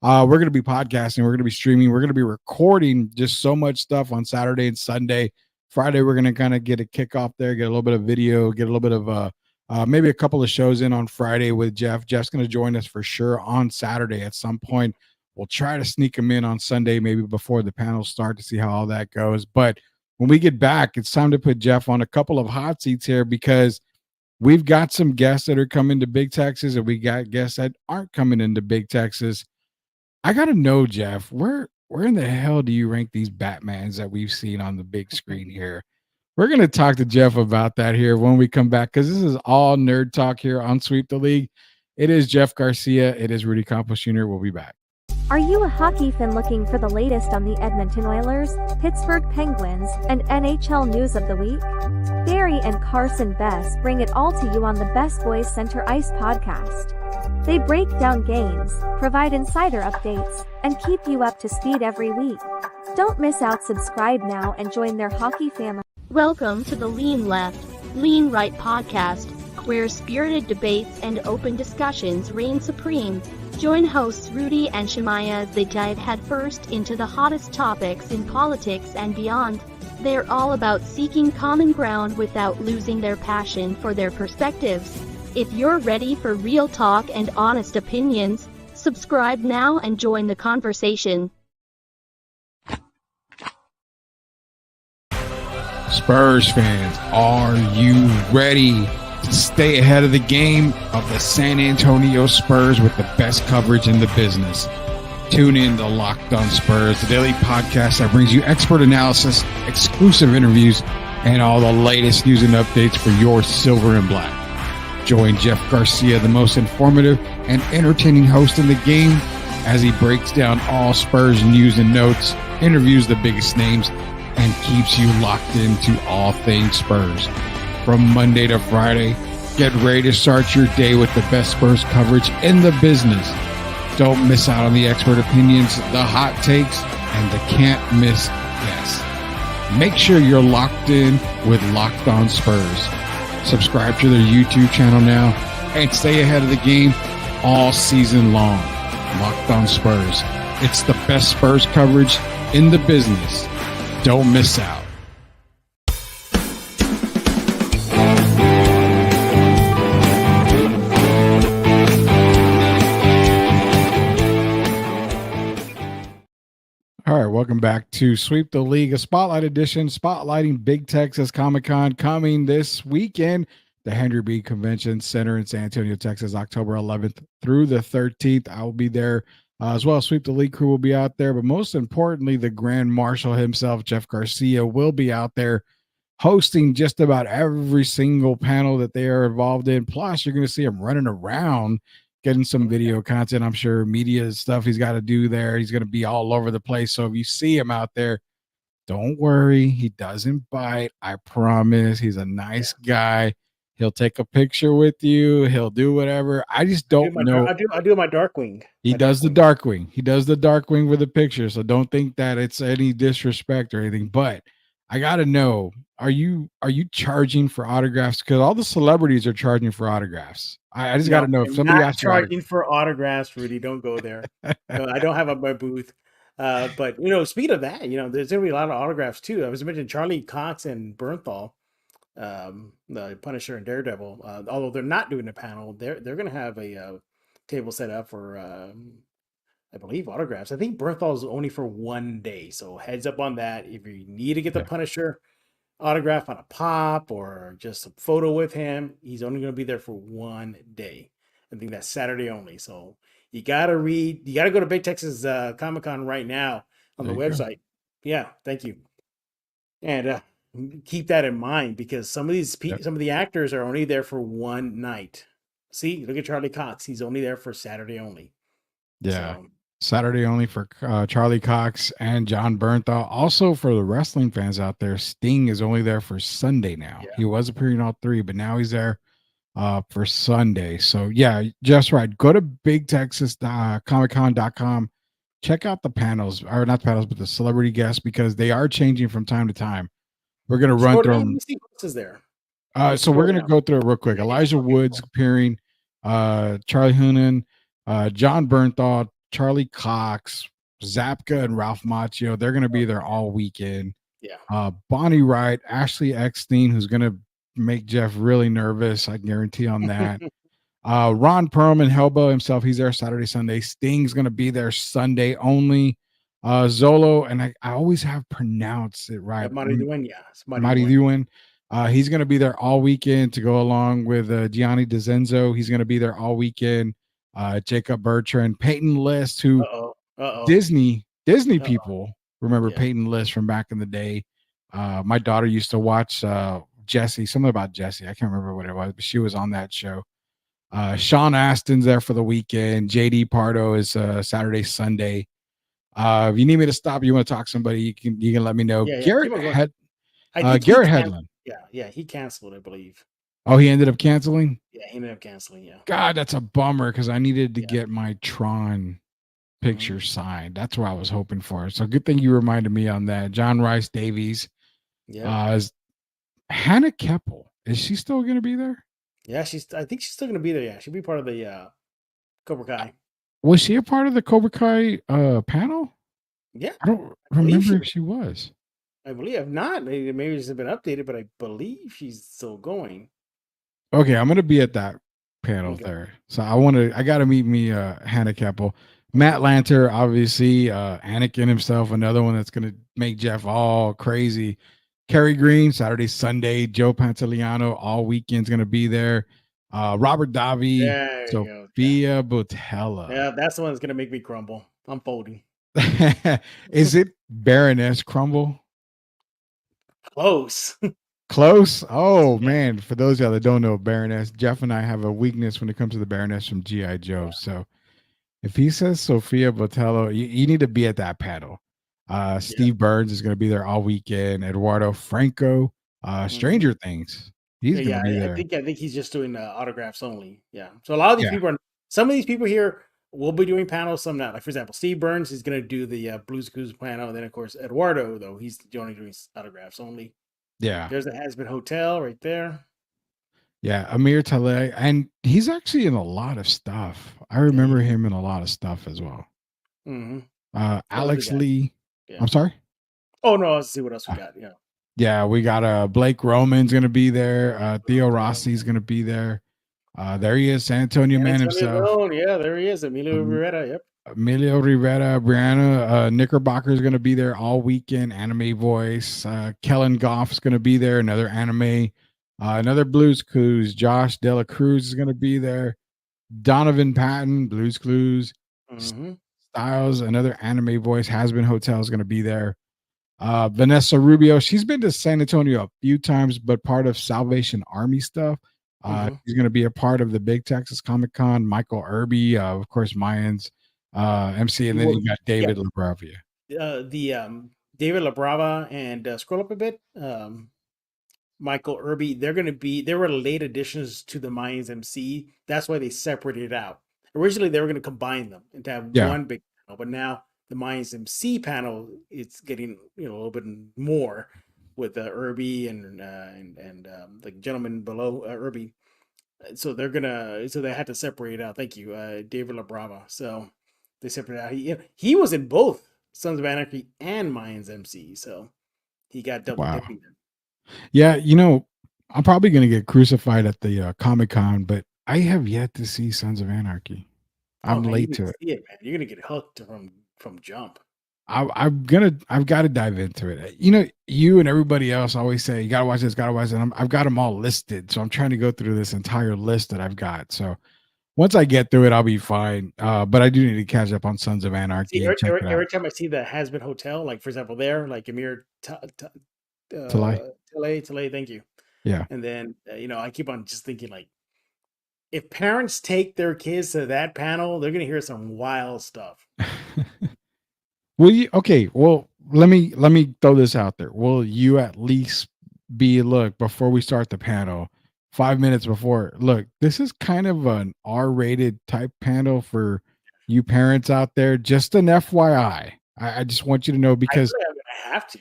We're going to be podcasting. We're going to be streaming. We're going to be recording just so much stuff on Saturday and Sunday. Friday, we're going to kind of get a kickoff there, get a little bit of video, get a little bit of maybe a couple of shows in on Friday with Jeff. Jeff's going to join us for sure on Saturday at some point. We'll try to sneak him in on Sunday, maybe before the panels start, to see how all that goes. But when we get back, it's time to put Jeff on a couple of hot seats here, because we've got some guests that are coming to Big Texas, and we got guests that aren't coming into Big Texas. I got to know, Jeff, where in the hell do you rank these Batmans that we've seen on the big screen here? We're going to talk to Jeff about that here when we come back, because this is all nerd talk here on Sweep the League. It is Jeff Garcia. It is Rudy Campos Jr. We'll be back. Are you a hockey fan looking for the latest on the Edmonton Oilers, Pittsburgh Penguins, and NHL news of the week? Barry and Carson Best bring it all to you on the Best Boys Center Ice podcast. They break down games, provide insider updates, and keep you up to speed every week. Don't miss out. Subscribe now and join their hockey family. Welcome to the Lean Left, Lean Right podcast, where spirited debates and open discussions reign supreme. Join hosts Rudy and Shemaya as they dive headfirst into the hottest topics in politics and beyond. They're all about seeking common ground without losing their passion for their perspectives. If you're ready for real talk and honest opinions, subscribe now and join the conversation. Spurs fans, are you ready to stay ahead of the game of the San Antonio Spurs with the best coverage in the business? Tune in to Locked On Spurs, the daily podcast that brings you expert analysis, exclusive interviews, and all the latest news and updates for your silver and black. Join Jeff Garcia, the most informative and entertaining host in the game, as he breaks down all Spurs news and notes, interviews the biggest names, and keeps you locked into all things Spurs. From Monday to Friday, get ready to start your day with the best Spurs coverage in the business. Don't miss out on the expert opinions, the hot takes, and the can't miss guests. Make sure you're locked in with Locked On Spurs. Subscribe to their YouTube channel now and stay ahead of the game all season long. Locked On Spurs. It's the best Spurs coverage in the business. Don't miss out. All right, welcome back to Sweep the League, a spotlight edition, spotlighting Big Texas Comic-Con coming this weekend. The Henry B. Convention Center in San Antonio, Texas, October 11th through the 13th. I will be there as well. Sweep the League crew will be out there, but most importantly, the Grand Marshal himself, Jeff Garcia, will be out there hosting just about every single panel that they are involved in. Plus, you're going to see him running around, getting some video content. I'm sure media stuff he's got to do there. He's going to be all over the place. So if you see him out there, don't worry. He doesn't bite. I promise. He's a nice guy. He'll take a picture with you. He'll do whatever. I just don't know. I do my Darkwing. He does the Darkwing. He does the Darkwing with a picture. So don't think that it's any disrespect or anything. But I got to know, are you charging for autographs? Because all the celebrities are charging for autographs. I just got to know if somebody asks charging for autographs, Rudy. Don't go there. No, I don't have my booth. But speed of that, there's gonna be a lot of autographs too. I was mentioning Charlie Cox and Bernthal, the Punisher and Daredevil. Although they're not doing a panel, they're gonna have a table set up for I believe autographs. I think Bernthal is only for one day, so heads up on that. If you need to get the Punisher autograph on a pop or just a photo with him, he's only going to be there for one day. I think that's Saturday only. So you got to go to Big Texas Comic-Con right now on the website. Yeah, thank you. And keep that in mind because some of the actors are only there for one night. See, look at Charlie Cox. He's only there for Saturday only. Yeah. So, Saturday only for Charlie Cox and John Bernthal. Also for the wrestling fans out there, Sting is only there for Sunday now. Yeah. He was appearing all three, but now he's there for Sunday. So yeah, just right. Go to BigTexasComicCon.com. Check out the panels, or not panels, but the celebrity guests because they are changing from time to time. We're gonna run through them. Is there? So we're gonna go through it real quick. Elijah Woods appearing, Charlie Hunnam, John Bernthal, Charlie Cox, Zapka, and Ralph Macchio. They're going to be there all weekend. Yeah. Bonnie Wright, Ashley Eckstein, who's going to make Jeff really nervous. I guarantee on that. Ron Perlman, Hellboy himself, he's there Saturday, Sunday. Sting's going to be there Sunday only. Zolo, and I always have pronounced it right. Marty Duane, yeah. Marty Duane. He's going to be there all weekend to go along with Gianni DeZenzo. He's going to be there all weekend. Jacob Bertrand, Peyton List, who Disney people remember Peyton List from back in the day. My daughter used to watch Jesse, something about Jesse. I can't remember what it was, but she was on that show. Sean Astin's there for the weekend. JD Pardo is Saturday, Sunday. If you need me to stop, you want to talk to somebody, you can let me know. Yeah, Garrett Hedlund. Yeah, he canceled, I believe. Oh, he ended up canceling? Yeah, he ended up canceling, yeah. God, that's a bummer because I needed to get my Tron picture signed. That's what I was hoping for. So good thing you reminded me on that. John Rice Davies. Yeah. Hannah Keppel. Is she still going to be there? Yeah, I think she's still going to be there. Yeah, she'll be part of the Cobra Kai. Was she a part of the Cobra Kai panel? Yeah. I don't remember if she was. I believe if not. Maybe it's been updated, but I believe she's still going. Okay, I'm gonna be at that panel there. So I gotta meet me Hannah Keppel. Matt Lanter, obviously, Anakin himself, another one that's gonna make Jeff all crazy. Kerry Green, Saturday, Sunday, Joe Pantoliano, all weekend's gonna be there. Robert Davi, Sophia Botella. Yeah, that's the one that's gonna make me crumble. I'm folding. Is it Baroness Crumble? Close. Close? Oh, man. For those of y'all that don't know Baroness, Jeff and I have a weakness when it comes to the Baroness from G.I. Joe. So if he says Sophia Botello, you need to be at that panel. Steve Burns is going to be there all weekend. Eduardo Franco, Stranger Things. He's going to be there. I think he's just doing autographs only. Yeah. So a lot of these people some of these people here we'll be doing panels some now. Like for example, Steve Burns is going to do the Blues Clues panel, and then of course Eduardo, though he's only doing autographs only. Yeah. There's the Has Been Hotel right there. Yeah, Amir Talay, and he's actually in a lot of stuff. I remember him in a lot of stuff as well. Mm-hmm. Alex Lee. Yeah. I'm sorry. Oh no, let's see what else we got. Yeah. Yeah, we got Blake Roman's gonna be there. Theo Rossi's gonna be there. There he is, San Antonio man himself. Yeah, there he is, Emilio Rivera. Yep. Emilio Rivera, Brianna Knickerbocker is going to be there all weekend. Anime voice. Kellen Goff's going to be there. Another anime. Another Blues Clues. Josh Dela Cruz is going to be there. Donovan Patton, Blues Clues. Mm-hmm. Styles, another anime voice. Has Been Hotel is going to be there. Vanessa Rubio, she's been to San Antonio a few times, but part of Salvation Army stuff. She's going to be a part of the Big Texas Comic Con. Michael Irby, of course, Mayans MC, and then you got David LaBravia. David LaBrava and scroll up a bit. Michael Irby, they were late additions to the Mayans MC. That's why they separated it out. Originally, they were going to combine them and to have one big panel, but now the Mayans MC panel, it's getting a little bit more with Irby and the gentleman below Irby. So they had to separate it out. Thank you, David LaBrava. So they separated out. He was in both Sons of Anarchy and Mayans MC, so he got double dipping them. Yeah, I'm probably going to get crucified at the Comic-Con, but I have yet to see Sons of Anarchy. I'm late to it. See it, man. You're going to get hooked from jump. I've got to dive into it. You and everybody else always say, you got to watch this, and I've got them all listed. So I'm trying to go through this entire list that I've got. So once I get through it, I'll be fine. But I do need to catch up on Sons of Anarchy. See, every time I see the Has Been Hotel, like for example, there, like Amir Talay, thank you. Yeah. And then, I keep on just thinking like, if parents take their kids to that panel, they're going to hear some wild stuff. Well, let me throw this out there. Will you at least look, before we start the panel, 5 minutes before, look, this is kind of an R-rated type panel for you parents out there. Just an FYI. I just want you to know, because I'm gonna have to.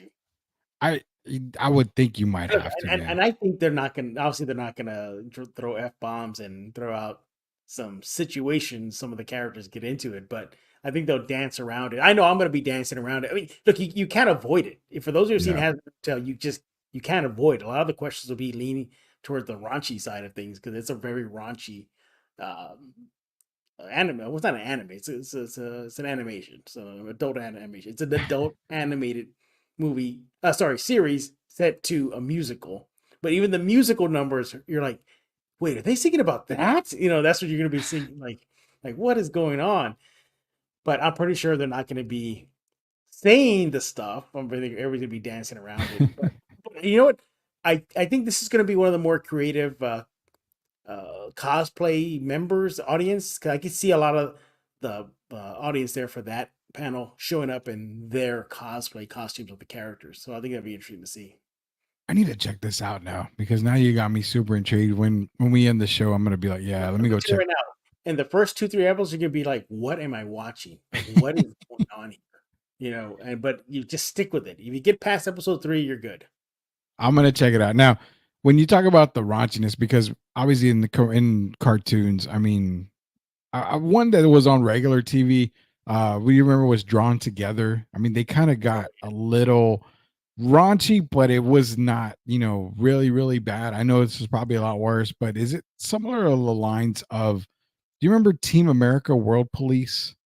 I would think you might have to. And I think they're not going to throw F-bombs and throw out some situations some of the characters get into it, but I think they'll dance around it. I know I'm going to be dancing around it. I mean, look, you can't avoid it. For those who have seen Has Been Hotel, you can't avoid it. A lot of the questions will be leaning towards the raunchy side of things, because it's a very raunchy anime. Well, it's not an anime. It's an animation. So adult animation. It's an adult animated movie. Series set to a musical. But even the musical numbers, you're like, wait, are they singing about that? That's what you're going to be singing. Like what is going on? But I'm pretty sure they're not going to be saying the stuff. I'm really everybody's going to be dancing around it. But you know what? I think this is going to be one of the more creative cosplay members audience, because I could see a lot of the audience there for that panel showing up in their cosplay costumes of the characters. So I think that'd be interesting to see. I need to check this out now, because now you got me super intrigued. When we end the show, I'm going to be like, let me go check right now. And the first 2-3 episodes, you're going to be like, what am I watching? Like, what is going on here? But you just stick with it. If you get past episode 3, you're good. I'm going to check it out. Now, when you talk about the raunchiness, because obviously in cartoons, I mean, one that was on regular TV, we remember was Drawn Together. I mean, they kind of got a little raunchy, but it was not, really, really bad. I know this is probably a lot worse, but is it similar to the lines of, do you remember Team America World Police?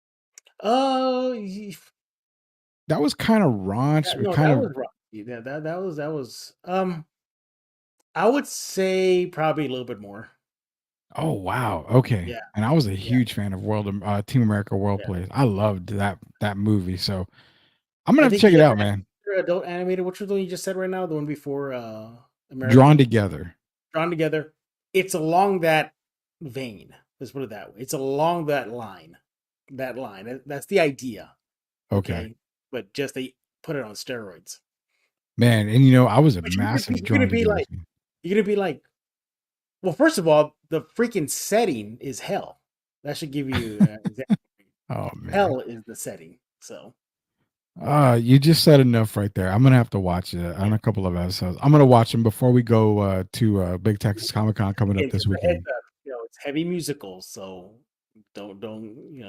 That was kind of raunch. was raunchy. Yeah, that was I would say probably a little bit more. Oh wow. Okay. Yeah. And I was a huge fan of Team America World Police. I loved that movie. So I'm gonna have to check it out, man. Adult animated. Which was the one you just said right now? The one before American? Drawn Together. Drawn Together. It's along that vein. Let's put it that way. It's along that line. That's the idea. Okay. But just they put it on steroids. Man, and I was a massive You're gonna be like, well, first of all, the freaking setting is hell. That should give you Oh man. Hell is the setting. So You just said enough right there. I'm gonna have to watch it yeah, on a couple of episodes. I'm gonna watch them before we go to Big Texas Comic Con coming up again, this just a heads weekend. up. It's heavy musicals, so don't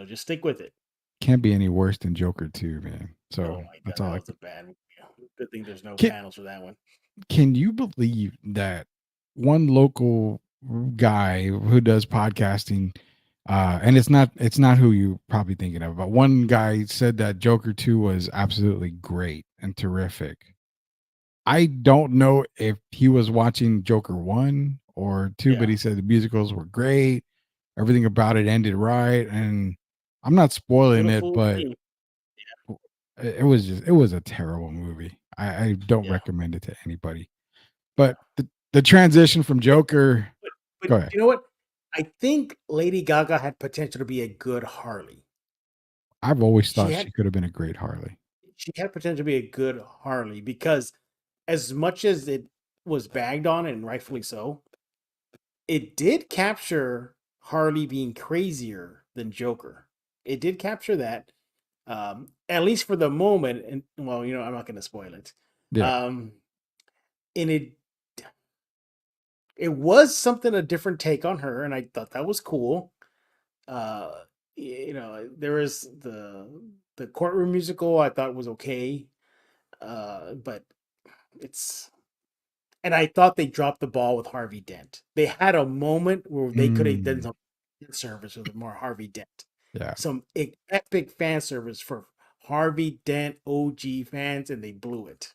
just stick with it. Can't be any worse than Joker 2, man. So Oh my god, that's all that I was a bad movie. Good thing there's no can. panels for that one. Can you believe that one local guy who does podcasting, and it's not who you probably thinking of, but one guy said that Joker 2 was absolutely great and terrific. I don't know if he was watching Joker 1 or 2, but Yeah, he said the musicals were great. Everything about it ended right. And I'm not spoiling it, beautiful but scene. it was a terrible movie. I don't Yeah, recommend it to anybody. yeah. But the transition from But, Joker, but go ahead. you know what? I think Lady Gaga had potential to be a good Harley. I've always She thought had she could have been a great Harley. she had potential to be a good Harley because as much as it was bagged on and rightfully so, it did capture Harley being crazier than Joker. It did capture that, at least for the moment. And well, I'm not going to spoil it. Yeah. Um, and it was something a different take on her, and I thought that was cool. Uh, there was the courtroom musical. I thought was okay, but it's and I thought they dropped the ball with Harvey Dent. They had a moment where they could have done Mm, some fan service with more Harvey Dent. yeah. Some epic fan service for Harvey Dent OG fans, and they blew it.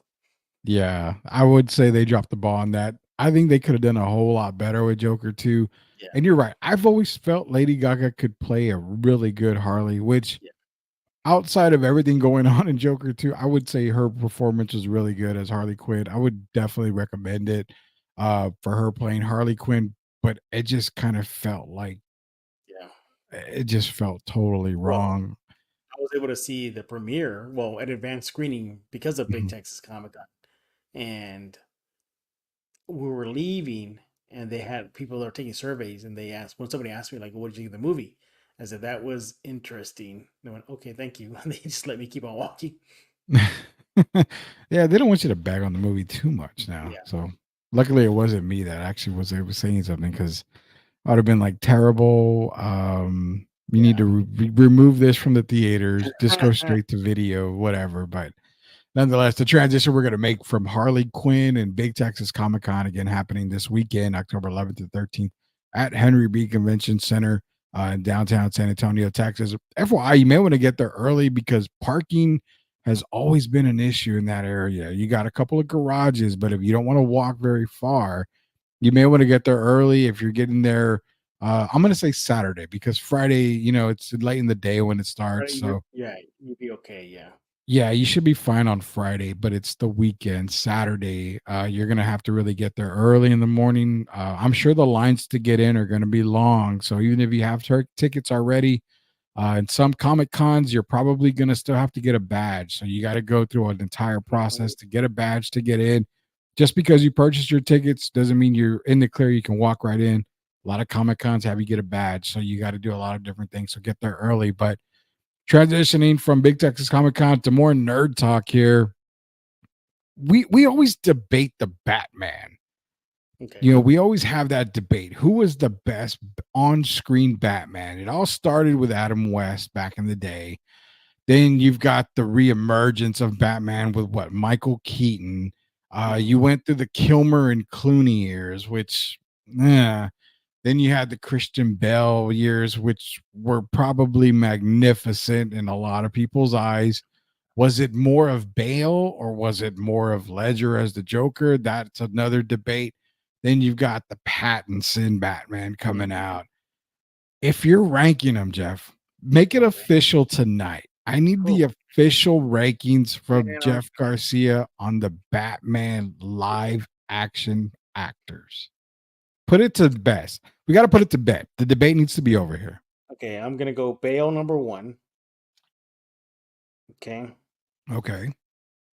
Yeah. I would say they dropped the ball on that. I think they could have done a whole lot better with Joker 2. Yeah, And you're right. I've always felt Lady Gaga could play a really good Harley, which yeah. outside of everything going on in Joker 2, I would say her performance was really good as Harley Quinn. I would definitely recommend it for her playing Harley Quinn, but it just kind of felt like Yeah. it just felt totally Well, wrong. I was able to see the premiere, well, at advanced screening because of Big Mhm. Texas Comic Con, and we were leaving, and they had people that were taking surveys, and they asked when somebody asked me like, "What did you think of the movie?" I said that was interesting. They went, "Okay, thank you." And they just let me keep on walking. Yeah, they don't want you to bag on the movie too much now. Yeah. So luckily it wasn't me that actually was saying something because I would have been like terrible. You need Yeah. to remove this from the theaters, just go straight to video, whatever. But nonetheless, the transition we're going to make from Harley Quinn and Big Texas Comic Con again happening this weekend, October 11th to 13th at Henry B. Convention Center in downtown San Antonio, Texas. FYI, you may want to get there early because parking has always been an issue in that area. You got a couple of garages, but if you don't want to walk very far, you may want to get there early. If you're getting there, I'm going to say Saturday because Friday, it's late in the day when it starts. Right, So yeah, you'd be okay. Yeah. yeah, you should be fine on Friday, but it's the weekend, Saturday. You're gonna have to really get there early in the morning. I'm sure the lines to get in are gonna be long. So even if you have tickets already, in some Comic Cons, you're probably gonna still have to get a badge. So you got to go through an entire Mhm. process to get a badge to get in. Just because you purchased your tickets doesn't mean you're in the clear. You can walk right in. A lot of Comic Cons have you get a badge, so you got to do a lot of different things. So get there early, but transitioning from Big Texas Comic Con to more nerd talk here. We always debate the Batman. Okay. We always have that debate. Who was the best on-screen Batman? It all started with Adam West back in the day. Then you've got the reemergence of Batman with what Michael Keaton. You Mhm. went through the Kilmer and Clooney years, which then you had the Christian Bale years, which were probably magnificent in a lot of people's eyes. Was it more of Bale or was it more of Ledger as the Joker? That's another debate. Then you've got the Pattinson Batman coming Mhm. out. If you're ranking them, Jeff, make it Okay. official tonight. I need the Oh, official rankings from man, Jeff Garcia on the Batman live action actors. Put it to best. We got to put it to bed. The debate needs to be over here. okay, I'm gonna go Bale number one. Okay, Okay.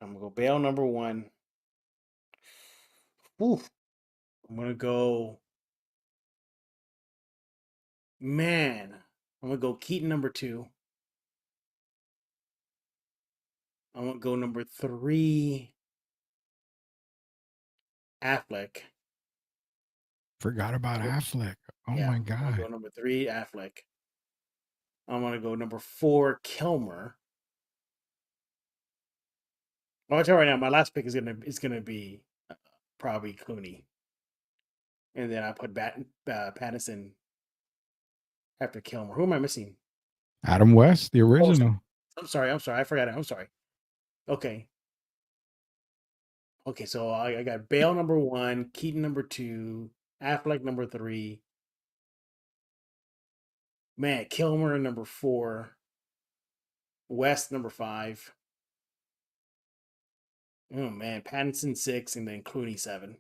I'm gonna go Bale number one. Oof. I'm gonna go man. I'm gonna go Keaton number two. I'm gonna go number 3, Affleck. Forgot about Affleck. Oh Yeah, my I'm gonna go God. number 3, Affleck. I'm gonna go number 4, Kilmer. I'll tell you right now, my last pick is gonna be probably Clooney, and then I put Pattinson after Kilmer. Who am I missing? Adam West, the Oh, original. I'm sorry. I forgot it. I'm sorry. Okay. Okay, so I got Bale number 1, Keaton number 2, Affleck number 3, man, Kilmer number 4, West number 5. Oh man, Pattinson 6, and then Clooney 7.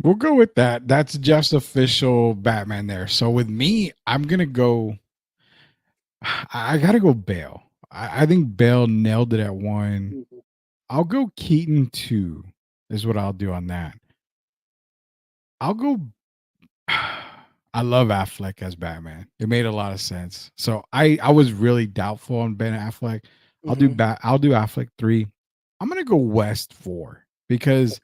We'll go with that. That's Jeff's official Batman there. So with me, I'm gonna go. I gotta go Bale. I think Bale nailed it at 1. Mhm. I'll go Keaton 2. Is what I'll do on that. I'll go. I love Affleck as Batman. It made a lot of sense. So I was really doubtful on Ben Affleck. Mhm. I'll do Affleck 3. I'm gonna go West 4 because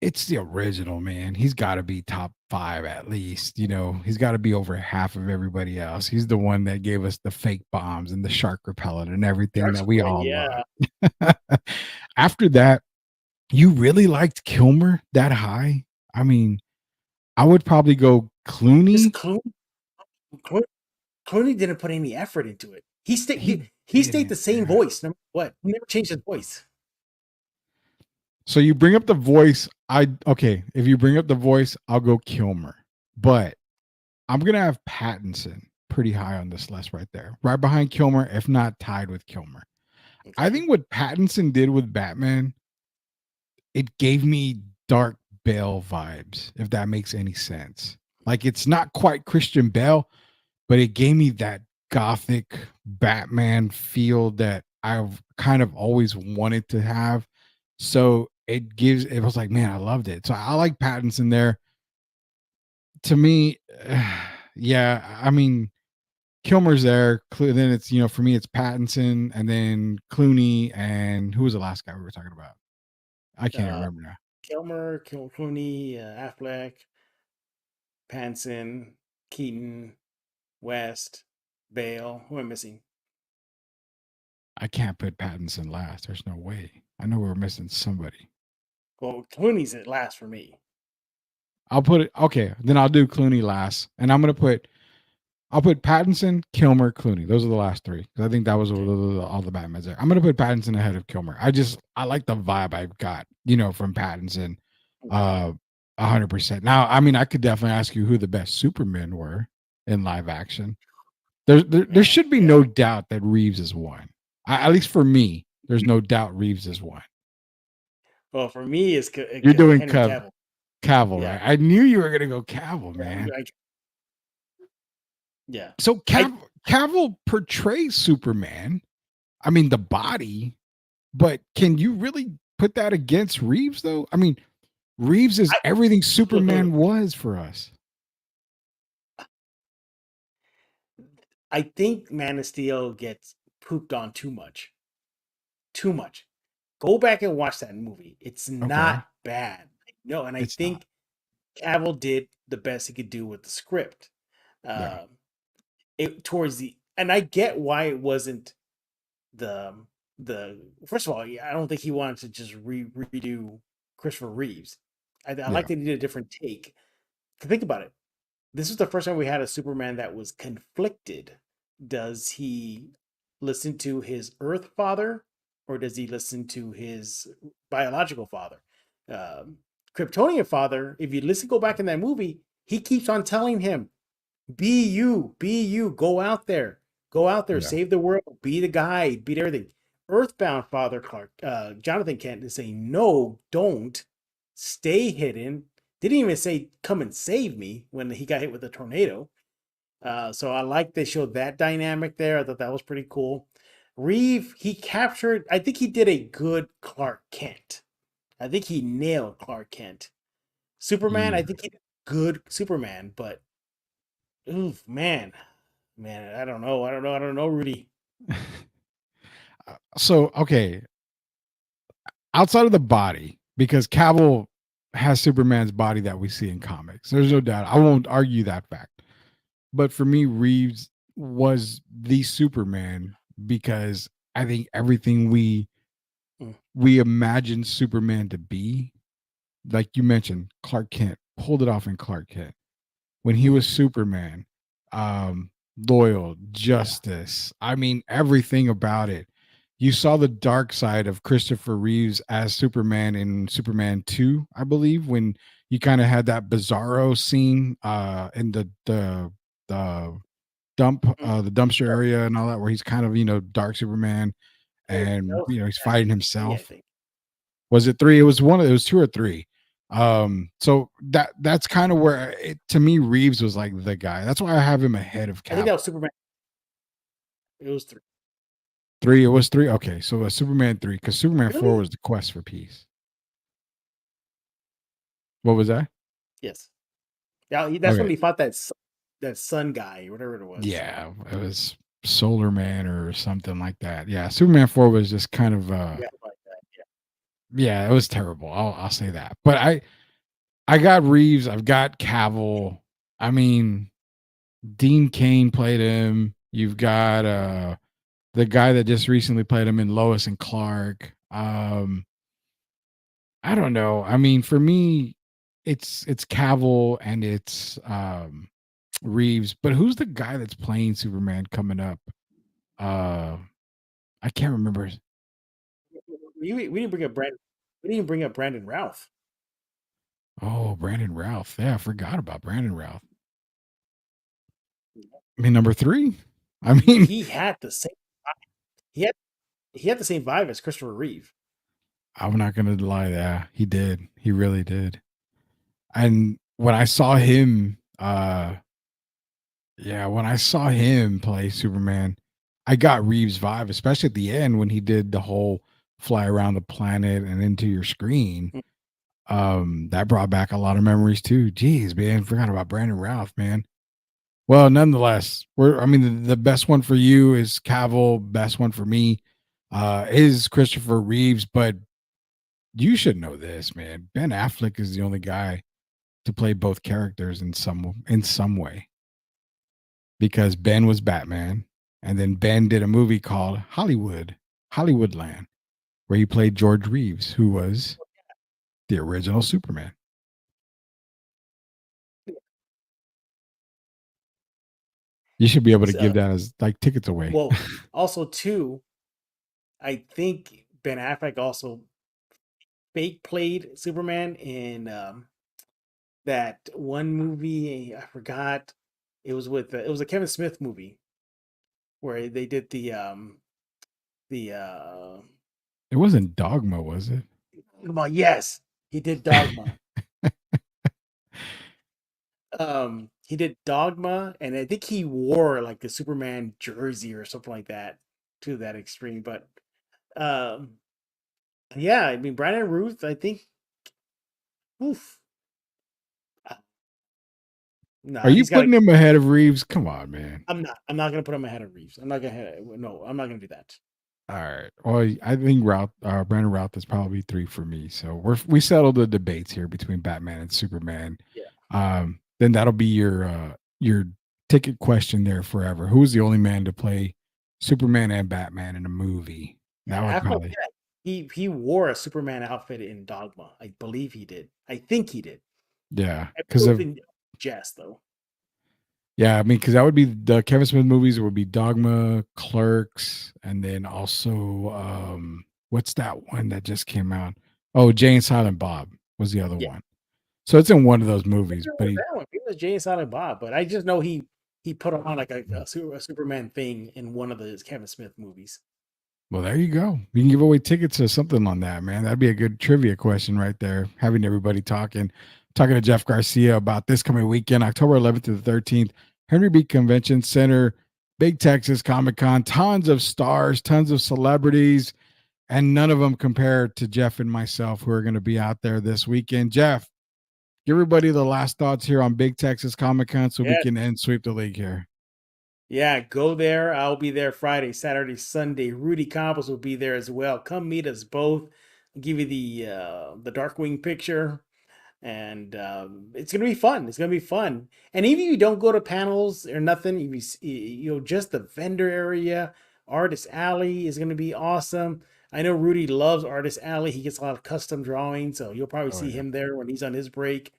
it's the original, man. He's got to be top 5 at least. You know, he's got to be over half of everybody else. He's the one that gave us the fake bombs and the shark repellent and everything Shark's that we Plane, all yeah. love. After that, you really liked Kilmer that high? I mean, I would probably go This Clooney. Clooney, Clooney didn't put any effort into it. He He stayed the didn't. same voice. No matter what, he never changed his voice. So you bring up the voice. Okay, if you bring up the voice, I'll go Kilmer. But I'm gonna have Pattinson pretty high on this list right there, right behind Kilmer, if not tied with Kilmer. I Okay. think what Pattinson did with Batman, it gave me Dark Bale vibes, if that makes any sense. Like it's not quite Christian Bale, but it gave me that gothic Batman feel that I've kind of always wanted to have. So it was like, man, I loved it. So I like Pattinson there. To me, yeah, I mean, Kilmer's there. Then it's, for me, it's Pattinson and then Clooney. And who was the last guy we were talking about? I can't Uh, remember now. Kilmer, Clooney, Affleck, Pattinson, Keaton, West, Bale. Who am I missing? I can't put Pattinson last. There's no way. I know we're missing somebody. Well, Clooney's at last for me. I'll put it. Okay, then I'll do Clooney last, and I'll put Pattinson, Kilmer, Clooney. Those are the last 3 because I think that was Okay. all the Batmans there. I'm gonna put Pattinson ahead of Kilmer. I like the vibe I got, from Pattinson, Okay. 100%. Now, I mean, I could definitely ask you who the best Supermen were in live action. There Man, should be yeah. no doubt that Reeves is one. At least for me, there's no doubt Reeves is one. Well, for me, it's You're doing Henry Cavill. Cavill, Yeah. right? I knew you were gonna go Cavill, Yeah. man. Yeah. So I Cavill portrays Superman. I mean, the body, but can you really put that against Reeves though? I mean, Reeves is I everything look. Superman was for us. I think Man of Steel gets pooped on too much. Too much. Go back and watch that movie. It's Okay. not bad. No, and I It's not. think Cavill did the best he could do with the script. Yeah. Um, and I get why it wasn't the first of all, I don't think he wanted to just redo Christopher Reeves. I like Yeah. that he did a different take. Think about it. This is the first time we had a Superman that was conflicted. Does he listen to his Earth father or does he listen to his biological father? Um, Kryptonian father, if you listen, go back in that movie, he keeps on telling him, be you, go out there, Yeah. save the world, be the guy, beat everything. Earthbound father Jonathan Kent is saying, no, don't stay hidden. Didn't even say, come and save me when he got hit with a tornado. So I like they showed that dynamic there. I thought that was pretty cool. Reeve, I think he did a good Clark Kent. I think he nailed Clark Kent. Superman, I Yeah. think he did good Superman, but oof, man, I don't know, Rudy. So okay, outside of the body, because Cavill has Superman's body that we see in comics. There's no doubt. I won't argue that fact. But for me, Reeves was the Superman because I think everything we imagine Superman to be, like you mentioned, Clark Kent pulled it off in Clark Kent when he was Superman. Loyal, justice. I mean, everything about it. You saw the dark side of Christopher Reeves as Superman in Superman 2, I believe, when you kind of had that bizarro scene in the the dumpster area and all that, where he's kind of, dark Superman and he's fighting I himself. think. Was it 3? It was one of it was 2 or 3. So that's kind of where to me Reeves was like the guy. That's why I have him ahead of I think Cap. that was Superman. It was 3. 3, it was 3. Okay, so it was Superman 3 because Superman 4 Really? was the quest for peace. What was that? Yes. Yeah, that's when Okay. he fought that sun guy, or whatever it was. Yeah, it was Solar Man or something like that. Yeah, Superman 4 was just kind of Yeah, like that. yeah, it was terrible. I'll say that. But I got Reeves, I've got Cavill. I mean, Dean Cain played him. You've got the guy that just recently played him in Lois and Clark. I don't know. I mean, for me, it's Cavill and it's Reeves. But who's the guy that's playing Superman coming up? I can't remember. We didn't bring up Brandon. We didn't even bring up Brandon Routh. Oh, Brandon Routh. Yeah, I forgot about Brandon Routh. I mean, number 3. I mean, He had the same. He had the same vibe as Christopher Reeve. I'm not gonna lie, that he did. He really did. And when I saw him, when I saw him play Superman, I got Reeves' vibe, especially at the end when he did the whole fly around the planet and into your screen. That brought back a lot of memories too. Jeez, man, forgot about Brandon Routh, man. Well, nonetheless, the best one for you is Cavill. Best one for me is Christopher Reeves. But you should know this, man. Ben Affleck is the only guy to play both characters in some way, because Ben was Batman, and then Ben did a movie called Hollywoodland, where he played George Reeves, who was the original Superman. You should be able to give that as like tickets away. Well, also too, I think Ben Affleck also fake played Superman in that one movie. I forgot. It was it was a Kevin Smith movie where they did It wasn't Dogma, was it? Come on, yes, he did Dogma. He did Dogma, and I think he wore like the Superman jersey or something like that to that extreme. But yeah, I mean Brandon Ruth, I think. Oof. Are you putting him ahead of Reeves? Come on, man. I'm not. I'm not gonna put him ahead of Reeves. I'm not gonna. No, I'm not gonna do that. All right. Well, I think Brandon Routh is probably 3 for me. So we settled the debates here between Batman and Superman. Yeah. Then that'll be your ticket question there forever. Who's the only man to play Superman and Batman in a movie? That would probably. He wore a Superman outfit in Dogma. I believe he did. I think he did. Yeah, because of Jess though. Yeah, I mean, because that would be the Kevin Smith movies. It would be Dogma, Clerks, and then also what's that one that just came out? Oh, Jay and Silent Bob was the other one. So it's in one of those movies. But it was Jay and Silent Bob. But I just know he put on like a Superman thing in one of the Kevin Smith movies. Well, there you go. We can give away tickets or something on that, man. That'd be a good trivia question right there. Having everybody talking to Jeff Garcia about this coming weekend, October 11th to the 13th, Henry B. Convention Center, Big Texas Comic-Con, tons of stars, tons of celebrities, and none of them compare to Jeff and myself who are going to be out there this weekend. Jeff, give everybody the last thoughts here on Big Texas Comic-Con so we can end Sweep the League here. Yeah, go there. I'll be there Friday, Saturday, Sunday. Rudy Campos will be there as well. Come meet us both. I'll give you the Darkwing picture, and it's gonna be fun. It's gonna be fun. And even if you don't go to panels or nothing, if just the vendor area, Artist Alley is gonna be awesome. I know Rudy loves Artist Alley. He gets a lot of custom drawings, so you'll probably Oh, see yeah. him there when he's on his break.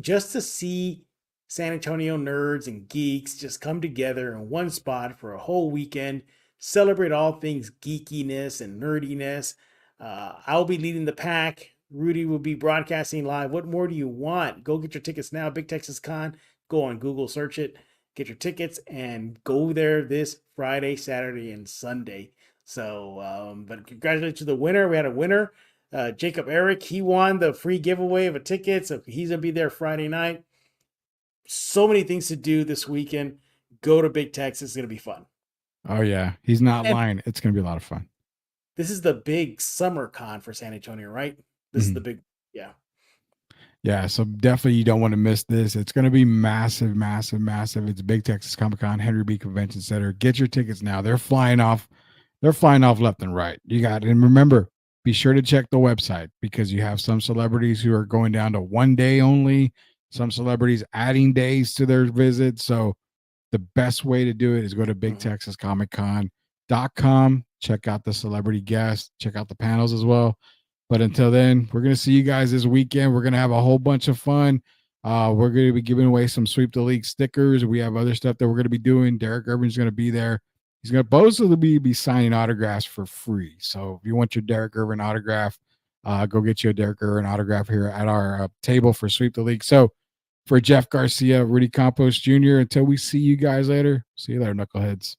Just to see San Antonio nerds and geeks just come together in one spot for a whole weekend, celebrate all things geekiness and nerdiness. I'll be leading the pack. Rudy will be broadcasting live. What more do you want? Go get your tickets now. Big Texas Con. Go on Google, search it, get your tickets, and go there this Friday, Saturday, and Sunday. So, but congratulations to the winner. We had a winner. Jacob Eric, he won the free giveaway of a ticket, so he's gonna be there Friday night. So many things to do this weekend. Go to Big Tex. It's gonna be fun. Oh yeah, he's not And lying. It's gonna be a lot of fun. this is the big summer con for San Antonio, right? This is the big, yeah. Yeah, so definitely you don't want to miss this. It's going to be massive, massive, massive. It's Big Texas Comic Con, Henry B Convention Center. Get your tickets now. They're flying off. They're flying off left and right. You got, and remember, be sure to check the website because you have some celebrities who are going down to 1 day only. Some celebrities adding days to their visit. So the best way to do it is go to BigTexasComicCon.com. Check out the celebrity guests. Check out the panels as well. But until then, we're going to see you guys this weekend. We're going to have a whole bunch of fun. We're going to be giving away some Sweep the League stickers. We have other stuff that we're going to be doing. Derek Irvin's going to be there. He's going to supposedly be signing autographs for free. So if you want your Derek Irvin autograph, go get you a Derek Irvin autograph here at our table for Sweep the League. So for Jeff Garcia, Rudy Campos Jr., until we see you guys later, see you later, knuckleheads.